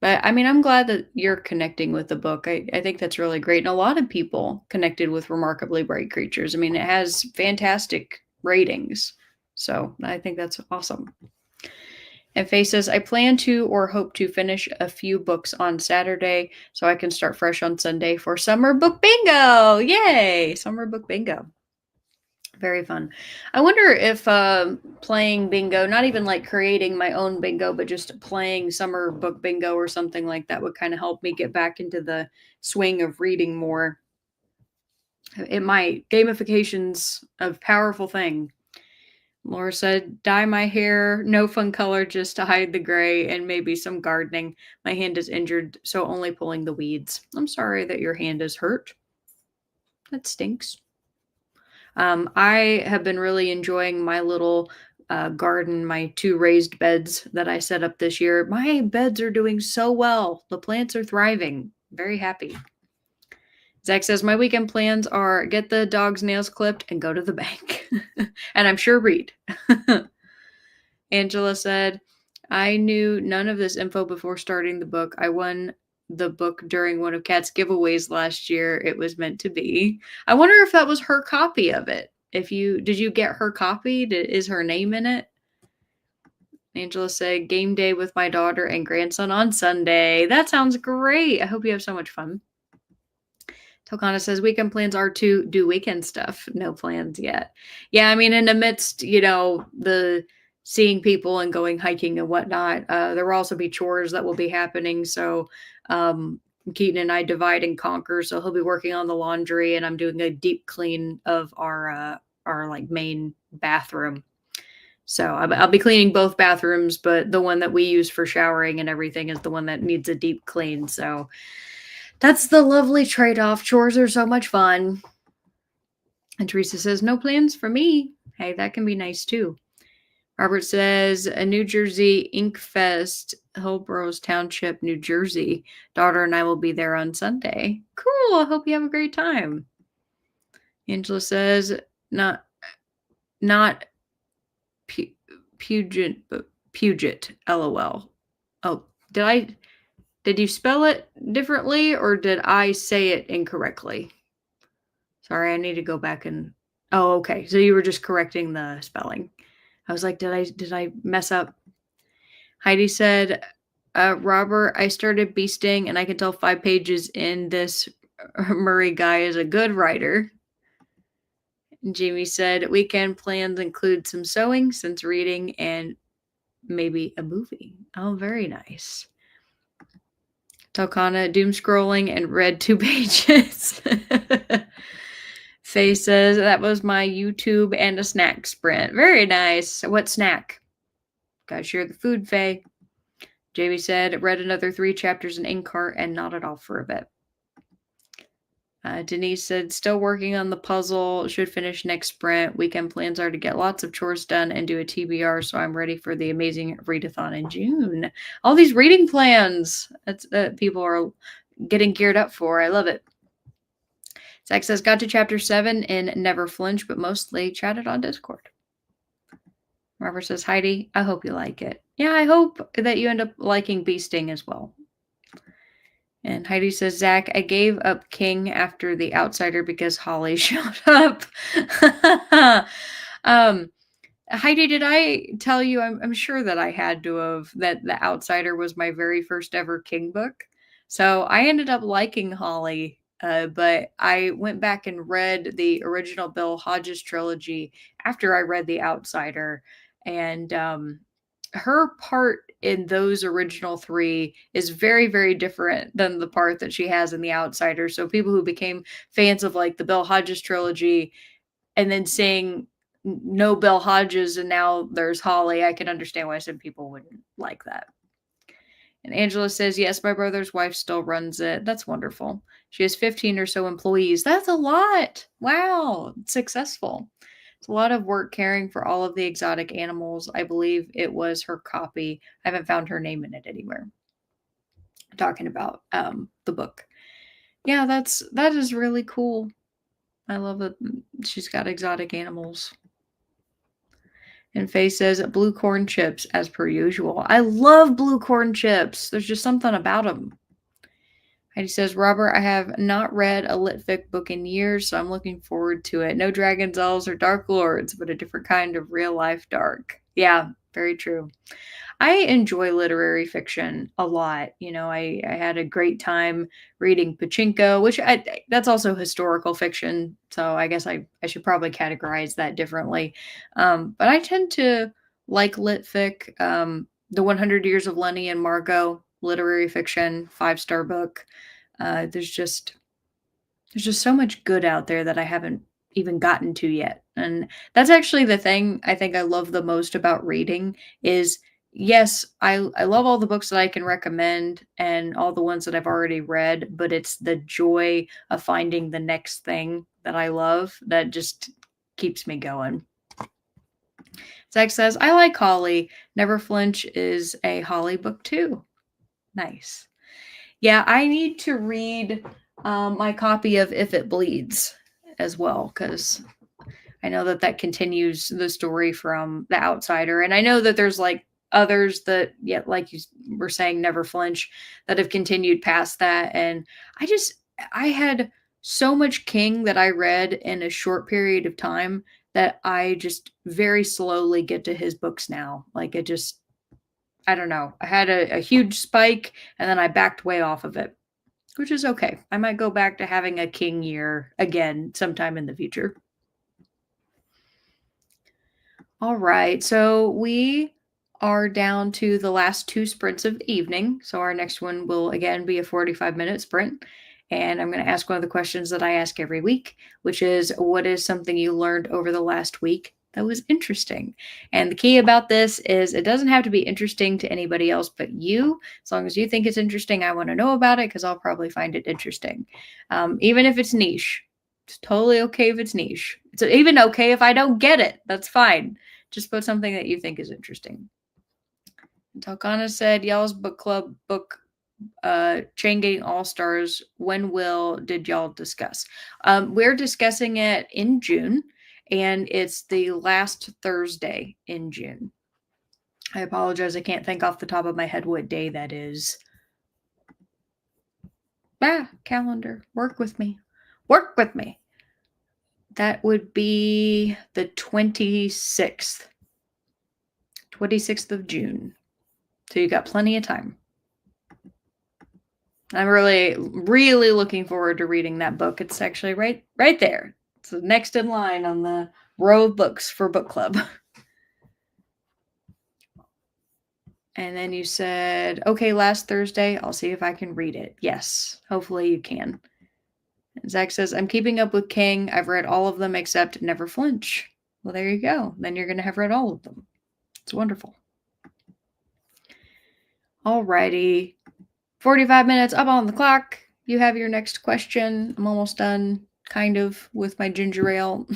But I mean, I'm glad that you're connecting with the book. I think that's really great. And a lot of people connected with Remarkably Bright Creatures. I mean, it has fantastic ratings. So I think that's awesome. And Faye says, I plan to or hope to finish a few books on Saturday so I can start fresh on Sunday for Summer Book Bingo. Yay! Summer Book Bingo. Very fun. I wonder if playing bingo, not even like creating my own bingo, but just playing summer book bingo or something like that would kind of help me get back into the swing of reading more. It might. Gamification's a powerful thing. Laura said, dye my hair, no fun color, just to hide the gray and maybe some gardening. My hand is injured, so only pulling the weeds. I'm sorry that your hand is hurt. That stinks. I have been really enjoying my little garden, my 2 raised beds that I set up this year. My beds are doing so well. The plants are thriving. Very happy. Zach says, my weekend plans are get the dog's nails clipped and go to the bank. And I'm sure read. Angela said, I knew none of this info before starting the book. I won the book during one of Kat's giveaways last year. It was meant to be. I wonder if that was her copy of it. Did you get her copy? Is her name in it? Angela said, game day with my daughter and grandson on Sunday. That sounds great. I hope you have so much fun. Tokana says, weekend plans are to do weekend stuff. No plans yet. Yeah, I mean, in the midst, the seeing people and going hiking and whatnot, there will also be chores that will be happening. So Keaton and I divide and conquer. So he'll be working on the laundry and I'm doing a deep clean of our like main bathroom. So I'll be cleaning both bathrooms, but the one that we use for showering and everything is the one that needs a deep clean. So that's the lovely trade-off. Chores are so much fun. And Teresa says, no plans for me. Hey, that can be nice too. Robert says, a New Jersey Ink Fest, Hillsborough Township, New Jersey. Daughter and I will be there on Sunday. Cool. I hope you have a great time. Angela says, not Puget, but Puget, LOL. Oh, did you spell it differently or did I say it incorrectly? Sorry, I need to go back and... Oh, okay. So you were just correcting the spelling. I was like, did I mess up? Heidi said, Robert, I started beasting and I can tell 5 pages in this Murray guy is a good writer. And Jamie said, weekend plans include some sewing, since reading, and maybe a movie. Oh, very nice. Talkana, doom scrolling and read 2 pages. Faye says, that was my YouTube and a snack sprint. Very nice. What snack? Gotta share the food, Faye. Jamie said, read another 3 chapters in Inkheart and nodded off for a bit. Denise said, still working on the puzzle. Should finish next sprint. Weekend plans are to get lots of chores done and do a TBR, so I'm ready for the amazing readathon in June. All these reading plans that people are getting geared up for. I love it. Zach says, got to chapter 7 in Never Flinch, but mostly chatted on Discord. Robert says, Heidi, I hope you like it. Yeah, I hope that you end up liking Bee Sting as well. And Heidi says, Zach, I gave up King after The Outsider because Holly showed up. Heidi, did I tell you? I'm sure that I had to have, that The Outsider was my very first ever King book. So I ended up liking Holly, but I went back and read the original Bill Hodges trilogy after I read The Outsider. And her part in those original 3 is very, very different than the part that she has in The Outsider. So people who became fans of like the Bill Hodges trilogy and then seeing no Bill Hodges and now there's Holly, I can understand why some people wouldn't like that. And Angela says, yes, my brother's wife still runs it. That's wonderful. She has 15 or so employees. That's a lot. Wow. It's successful. It's a lot of work caring for all of the exotic animals. I believe it was her copy. I haven't found her name in it anywhere. Talking about the book. Yeah, that is really cool. I love that she's got exotic animals. And Faye says, blue corn chips as per usual. I love blue corn chips. There's just something about them. Heidi says, Robert, I have not read a Litfic book in years, so I'm looking forward to it. No dragons, elves, or dark lords, but a different kind of real life dark. Yeah, very true. I enjoy literary fiction a lot. You know, I had a great time reading Pachinko, which that's also historical fiction. So I guess I should probably categorize that differently. But I tend to like Litfic. The 100 Years of Lenny and Margot, literary fiction, 5-star book. There's just so much good out there that I haven't even gotten to yet. And that's actually the thing I think I love the most about reading is yes, I love all the books that I can recommend and all the ones that I've already read, but it's the joy of finding the next thing that I love that just keeps me going. Zach says, I like Holly. Never Flinch is a Holly book too. Nice. Yeah, I need to read my copy of If It Bleeds as well, because I know that continues the story from The Outsider. And I know that there's like others that, yeah, like you were saying, Never Flinch, that have continued past that. And I had so much King that I read in a short period of time that I just very slowly get to his books now. Like I don't know. I had a huge spike and then I backed way off of it, which is okay. I might go back to having a King year again sometime in the future. All right. So we are down to the last 2 sprints of the evening. So our next one will again be a 45-minute sprint. And I'm going to ask one of the questions that I ask every week, which is what is something you learned over the last week that was interesting? And the key about this is it doesn't have to be interesting to anybody else but you. As long as you think it's interesting, I want to know about it because I'll probably find it interesting. Even if it's niche, it's totally okay if it's niche. It's even okay if I don't get it. That's fine. Just put something that you think is interesting. And Talkana said, Y'all's book club book Chain Gang All Stars. When did y'all discuss? We're discussing it in June, and it's the last Thursday in June. I apologize. I can't think off the top of my head what day that is. Calendar. Work with me. Work with me. That would be the 26th. 26th of June. So you got plenty of time. I'm really, really looking forward to reading that book. It's actually right there. It's next in line on the row of books for book club. And then you said, okay, last Thursday, I'll see if I can read it. Yes, hopefully you can. And Zach says, I'm keeping up with King. I've read all of them except Never Flinch. Well, there you go. Then you're going to have read all of them. It's wonderful. Alrighty. 45 minutes up on the clock. You have your next question. I'm almost done, kind of, with my ginger ale.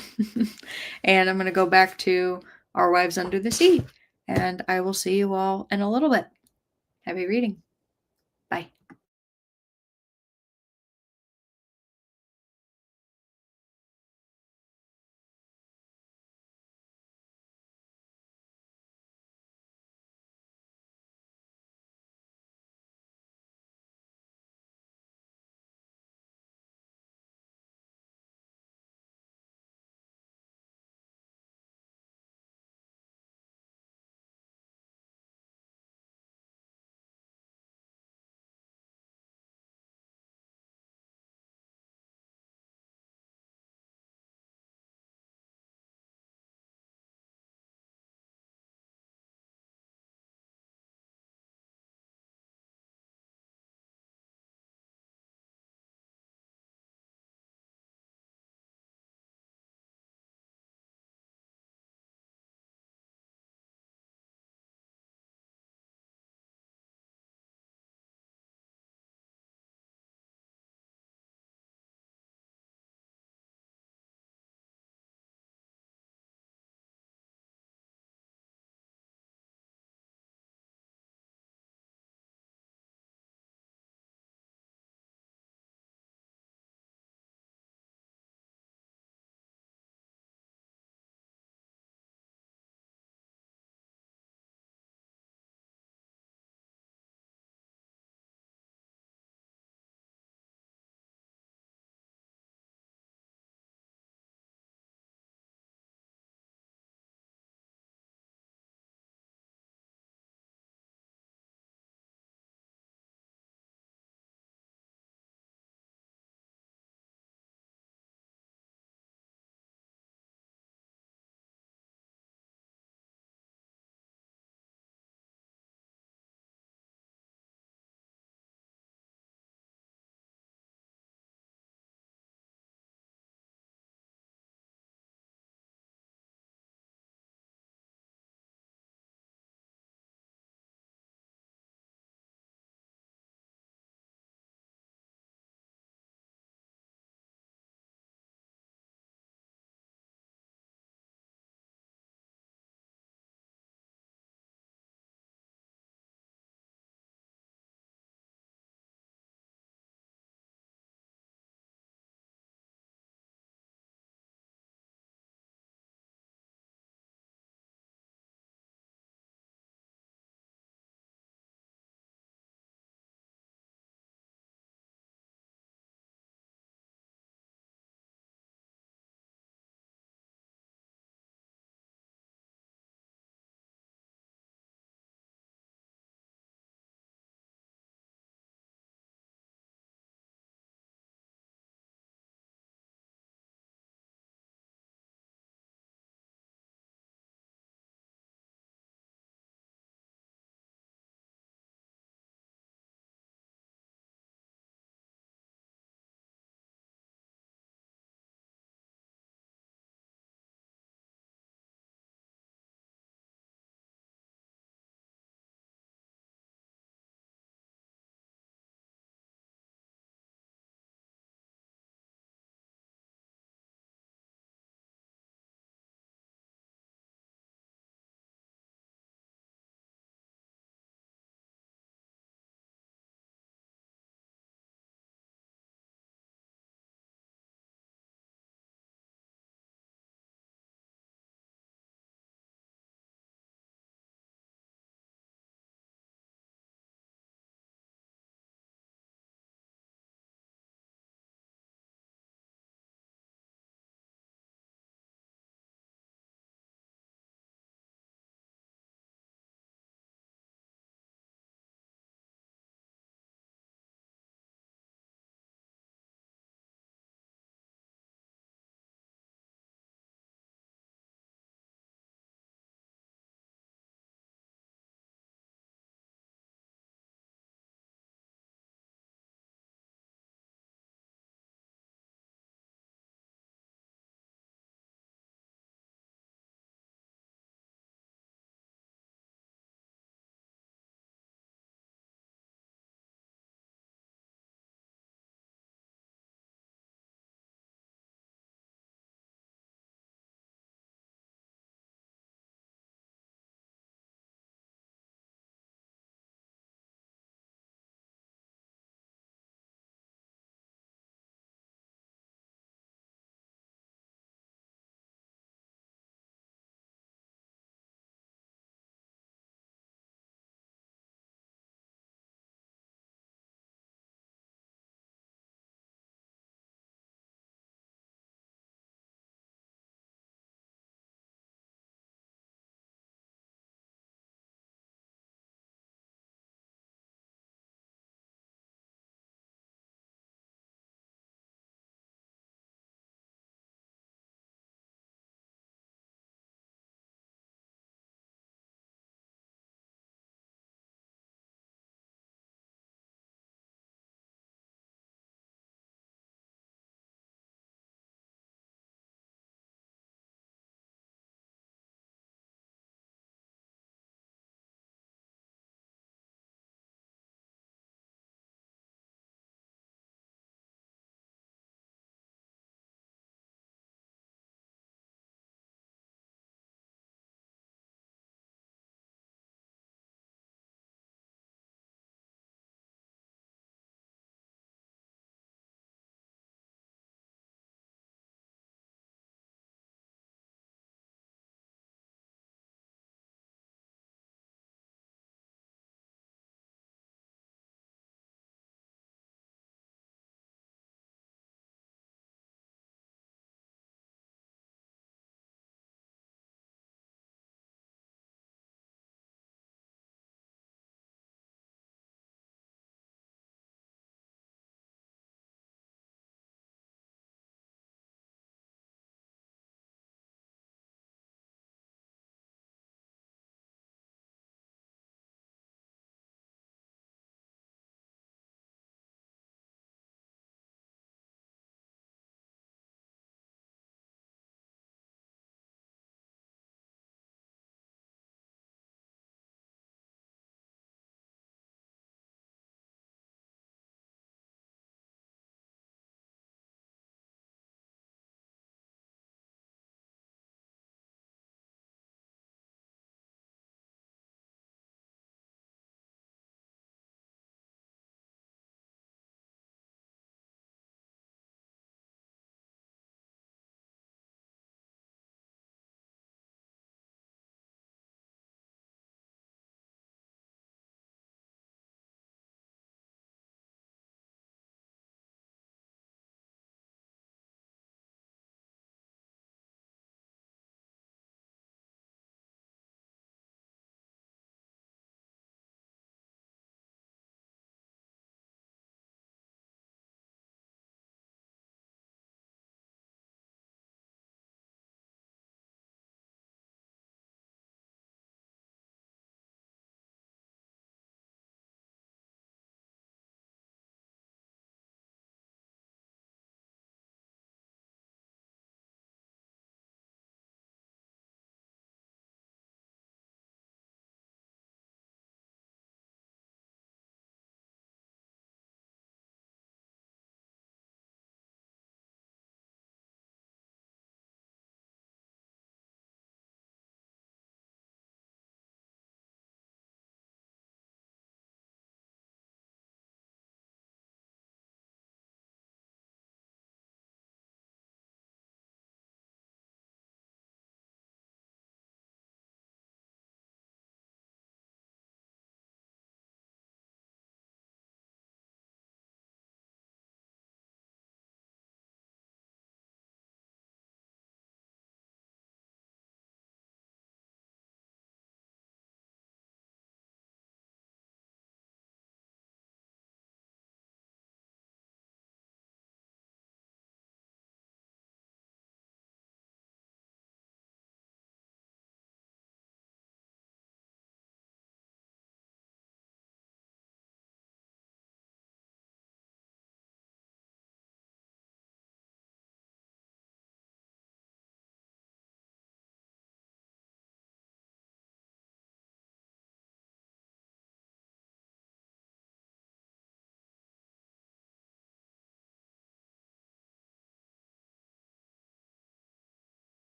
And I'm going to go back to Our Wives Under the Sea. And I will see you all in a little bit. Happy reading. Bye.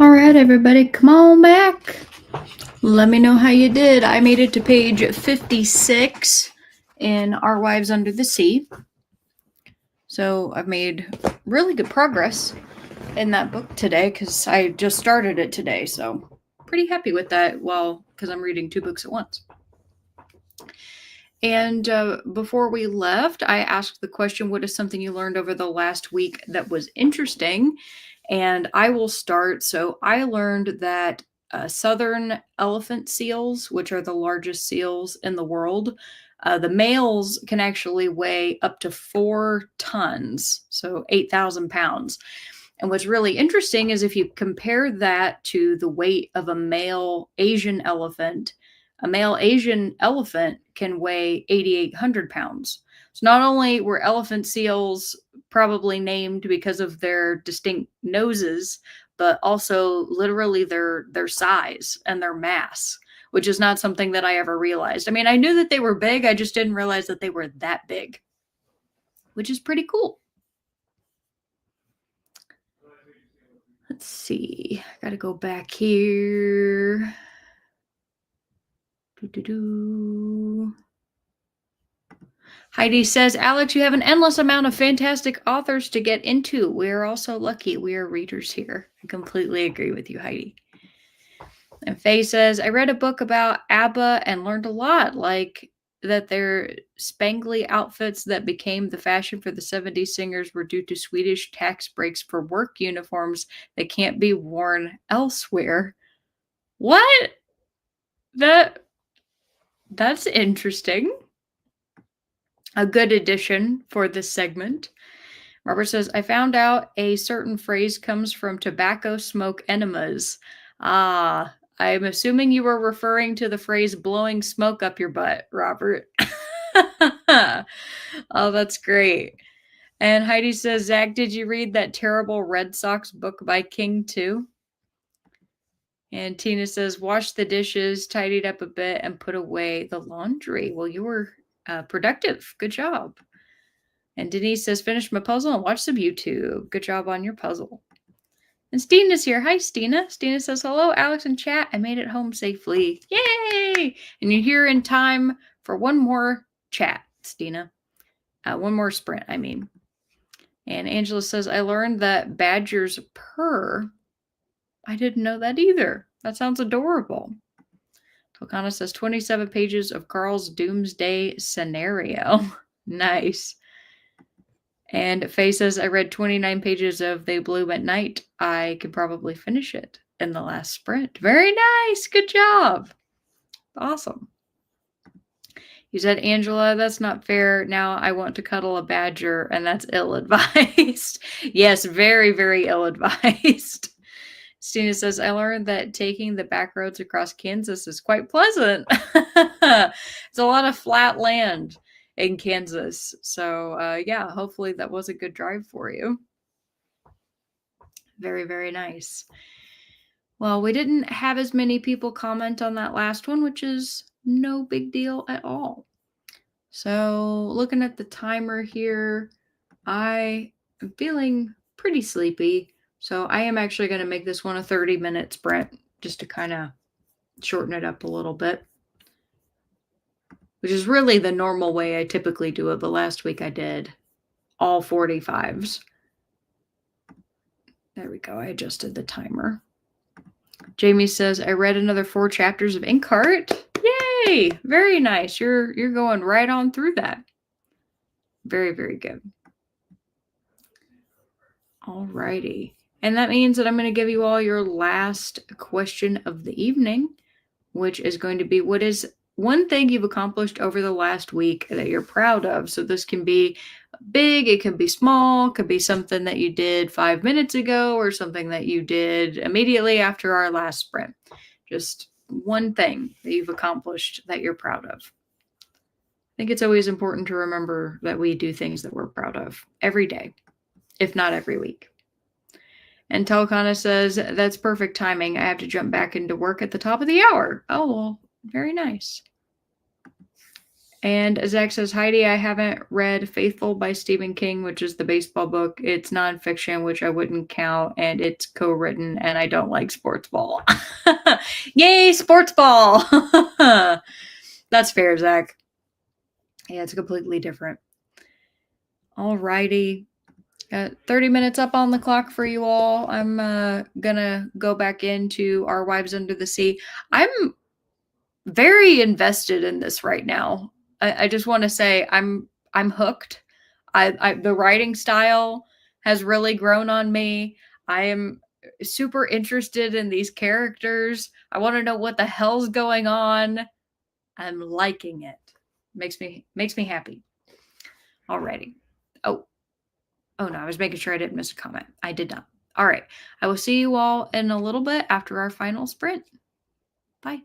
All right, everybody, come on back. Let me know how you did. I made it to page 56 in Our Wives Under the Sea. So I've made really good progress in that book today because I just started it today. So pretty happy with that. Well, because I'm reading 2 books at once. And before we left, I asked the question, what is something you learned over the last week that was interesting? And I will start. So I learned that southern elephant seals, which are the largest seals in the world, the males can actually weigh up to 4 tons, so 8,000 pounds. And what's really interesting is if you compare that to the weight of a male Asian elephant, a male Asian elephant can weigh 8,800 pounds. So not only were elephant seals probably named because of their distinct noses, but also literally their size and their mass, which is not something that I ever realized. I mean, I knew that they were big, I just didn't realize that they were that big, which is pretty cool. Let's see. I gotta go back here. Heidi says, Alex, you have an endless amount of fantastic authors to get into. We are also lucky. We are readers here. I completely agree with you, Heidi. And Faye says, I read a book about ABBA and learned a lot, like that their spangly outfits that became the fashion for the 70s singers were due to Swedish tax breaks for work uniforms that can't be worn elsewhere. What? That's interesting. A good addition for this segment. Robert says, I found out a certain phrase comes from tobacco smoke enemas. Ah, I'm assuming you were referring to the phrase blowing smoke up your butt, Robert. Oh, that's great. And Heidi says, Zach, did you read that terrible Red Sox book by King too? And Tina says, wash the dishes, tidied up a bit, and put away the laundry. Well, you were productive. Good job. And Denise says, finish my puzzle and watch some YouTube. Good job on your puzzle. And Stina's here. Hi, Stina. Stina says, hello, Alex and chat. I made it home safely. Yay! And you're here in time for one more chat, Stina. One more sprint, I mean. And Angela says, I learned that badgers purr. I didn't know that either. That sounds adorable. Tolkana says 27 pages of Carl's doomsday scenario. Nice. And Faye says, I read 29 pages of They Bloom at Night. I could probably finish it in the last sprint. Very nice. Good job. Awesome. You said, Angela, that's not fair. Now I want to cuddle a badger, and that's ill-advised. Yes, very, very ill-advised. Stina says, I learned that taking the back roads across Kansas is quite pleasant. It's a lot of flat land in Kansas. So, yeah, hopefully that was a good drive for you. Very, very nice. Well, we didn't have as many people comment on that last one, which is no big deal at all. So, looking at the timer here, I am feeling pretty sleepy. So I am actually going to make this one a 30-minute sprint just to kind of shorten it up a little bit, which is really the normal way I typically do it. But last week I did all 45s. There we go. I adjusted the timer. Jamie says, I read another 4 chapters of Inkheart. Yay! Very nice. You're going right on through that. Very, very good. All righty. And that means that I'm going to give you all your last question of the evening, which is going to be, what is one thing you've accomplished over the last week that you're proud of? So this can be big, it can be small, it could be something that you did 5 minutes ago or something that you did immediately after our last sprint. Just one thing that you've accomplished that you're proud of. I think it's always important to remember that we do things that we're proud of every day, if not every week. And Telkana says, that's perfect timing. I have to jump back into work at the top of the hour. Oh, well, very nice. And Zach says, Heidi, I haven't read Faithful by Stephen King, which is the baseball book. It's nonfiction, which I wouldn't count, and it's co-written, and I don't like sports ball. Yay, sports ball! That's fair, Zach. Yeah, it's completely different. Alrighty. 30 minutes up on the clock for you all. I'm gonna go back into Our Wives Under the Sea. I'm very invested in this right now. I just want to say I'm hooked. The writing style has really grown on me. I am super interested in these characters. I want to know what the hell's going on. I'm liking it. Makes me happy. Alrighty. Oh no, I was making sure I didn't miss a comment. I did not. All right. I will see you all in a little bit after our final sprint. Bye.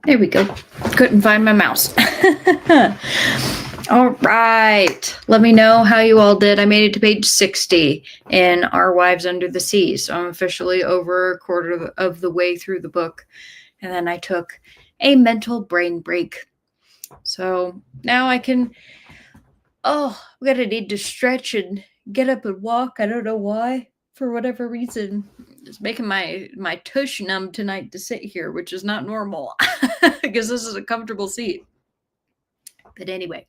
There we go. Couldn't find my mouse. All right. Let me know how you all did. I made it to page 60 in Our Wives Under the Sea. So I'm officially over a quarter of the way through the book. And then I took a mental brain break. So now I can, I'm going to need to stretch and get up and walk. I don't know why, for whatever reason. It's making my tush numb tonight to sit here, which is not normal because this is a comfortable seat. But anyway,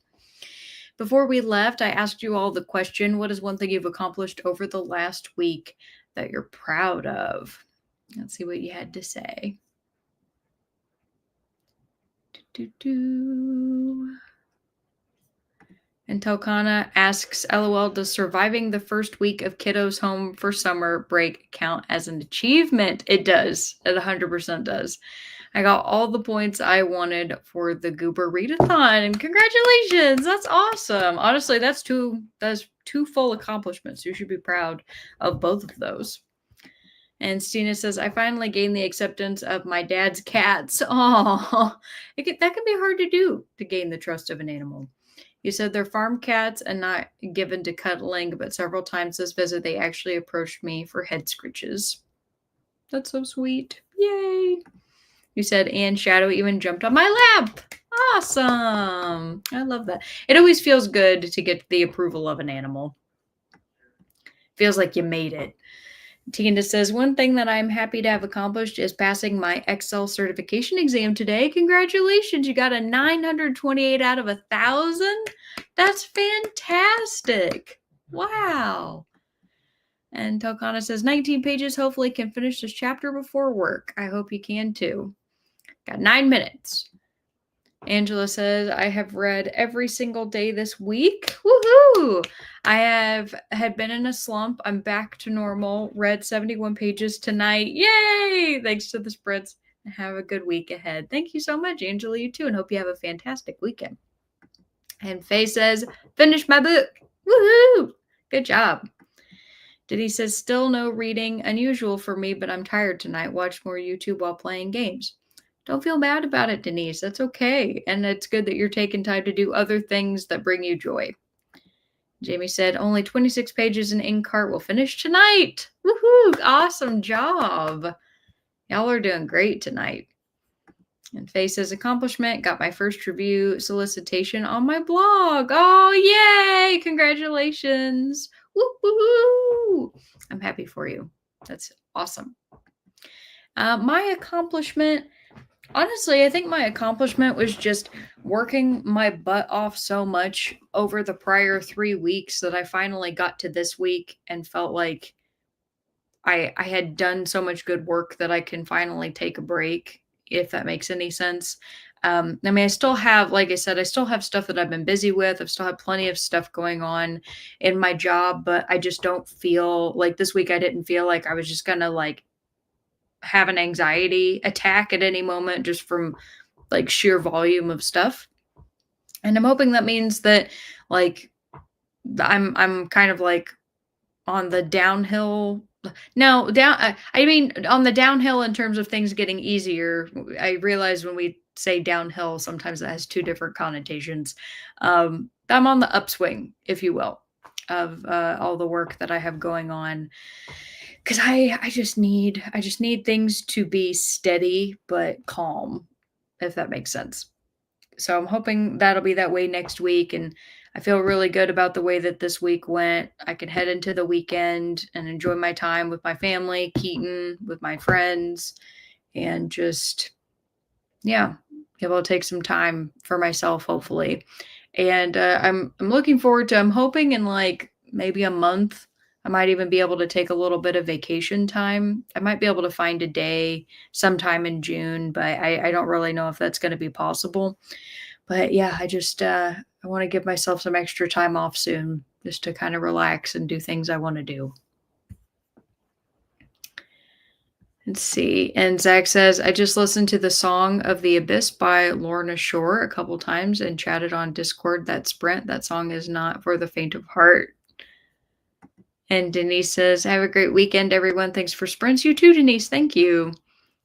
before we left, I asked you all the question, what is one thing you've accomplished over the last week that you're proud of? Let's see what you had to say. And Tokana asks, LOL, does surviving the first week of kiddos home for summer break count as an achievement? It does. It 100% does. I got all the points I wanted for the Goober Readathon, and congratulations! That's awesome. Honestly, that's two full accomplishments. You should be proud of both of those. And Stina says, I finally gained the acceptance of my dad's cats. Oh, that can be hard to do, to gain the trust of an animal. You said they're farm cats and not given to cuddling, but several times this visit, they actually approached me for head scritches. That's so sweet. Yay. You said, and Shadow even jumped on my lap. Awesome. I love that. It always feels good to get the approval of an animal. Feels like you made it. Tina says, one thing that I'm happy to have accomplished is passing my Excel certification exam today. Congratulations. You got a 928 out of 1,000. That's fantastic. Wow. And Tokana says, 19 pages. Hopefully can finish this chapter before work. I hope you can too. Got 9 minutes. Angela says, I have read every single day this week. Woohoo! I had been in a slump. I'm back to normal. Read 71 pages tonight. Yay! Thanks to the spritz. Have a good week ahead. Thank you so much, Angela. You too, and hope you have a fantastic weekend. And Faye says, finish my book. Woohoo! Good job. Diddy says, still no reading. Unusual for me, but I'm tired tonight. Watch more YouTube while playing games. Don't feel bad about it, Denise. That's okay. And it's good that you're taking time to do other things that bring you joy. Jamie said, only 26 pages in Inkheart will finish tonight. Woohoo! Awesome job. Y'all are doing great tonight. And Faye says, accomplishment. Got my first review solicitation on my blog. Oh, yay! Congratulations. Woo-hoo-hoo! I'm happy for you. That's awesome. My accomplishment... Honestly, I think my accomplishment was just working my butt off so much over the prior 3 weeks that I finally got to this week and felt like I had done so much good work that I can finally take a break, if that makes any sense. I mean, I still have, like I said, I still have stuff that I've been busy with. I've still had plenty of stuff going on in my job, but I just don't feel like this week I didn't feel like I was just going to like have an anxiety attack at any moment just from like sheer volume of stuff. And I'm hoping that means that like I'm kind of like on the downhill. No, I mean on the downhill in terms of things getting easier. I realize when we say downhill, sometimes that has two different connotations. I'm on the upswing, if you will, of all the work that I have going on. Because I just need things to be steady but calm, if that makes sense. So I'm hoping that'll be that way next week. And I feel really good about the way that this week went. I can head into the weekend and enjoy my time with my family, Keaton, with my friends, and just, yeah, be able to take some time for myself, hopefully. And I'm looking forward to, I'm hoping in like maybe a month, I might even be able to take a little bit of vacation time. I might be able to find a day sometime in June, but I don't really know if that's going to be possible. But yeah, I just, I want to give myself some extra time off soon just to kind of relax and do things I want to do. Let's see. And Zach says, I just listened to the Song of the Abyss by Lorna Shore a couple times and chatted on Discord. That Sprint, that song is not for the faint of heart. And Denise says, have a great weekend, everyone. Thanks for sprints. You too, Denise. Thank you.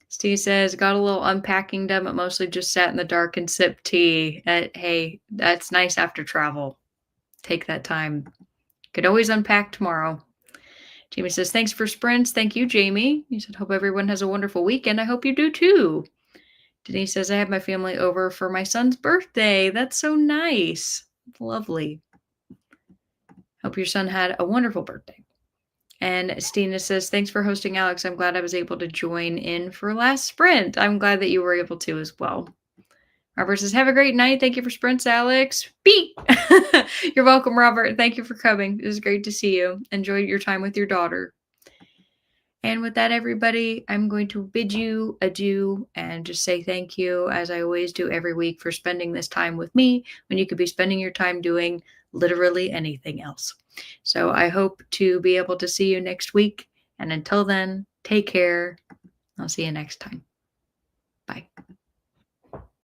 Steve says, got a little unpacking done, but mostly just sat in the dark and sipped tea. Hey, that's nice after travel. Take that time. Could always unpack tomorrow. Jamie says, thanks for sprints. Thank you, Jamie. He said, hope everyone has a wonderful weekend. I hope you do too. Denise says, I had my family over for my son's birthday. That's so nice. Lovely. Hope your son had a wonderful birthday. And Stina says, thanks for hosting, Alex. I'm glad I was able to join in for last sprint. I'm glad that you were able to as well. Robert says, have a great night. Thank you for sprints, Alex. Beep. You're welcome, Robert. Thank you for coming. It was great to see you. Enjoy your time with your daughter. And with that, everybody, I'm going to bid you adieu and just say thank you, as I always do every week, for spending this time with me when you could be spending your time doing literally anything else. So I hope to be able to see you next week. And until then, take care. I'll see you next time. Bye.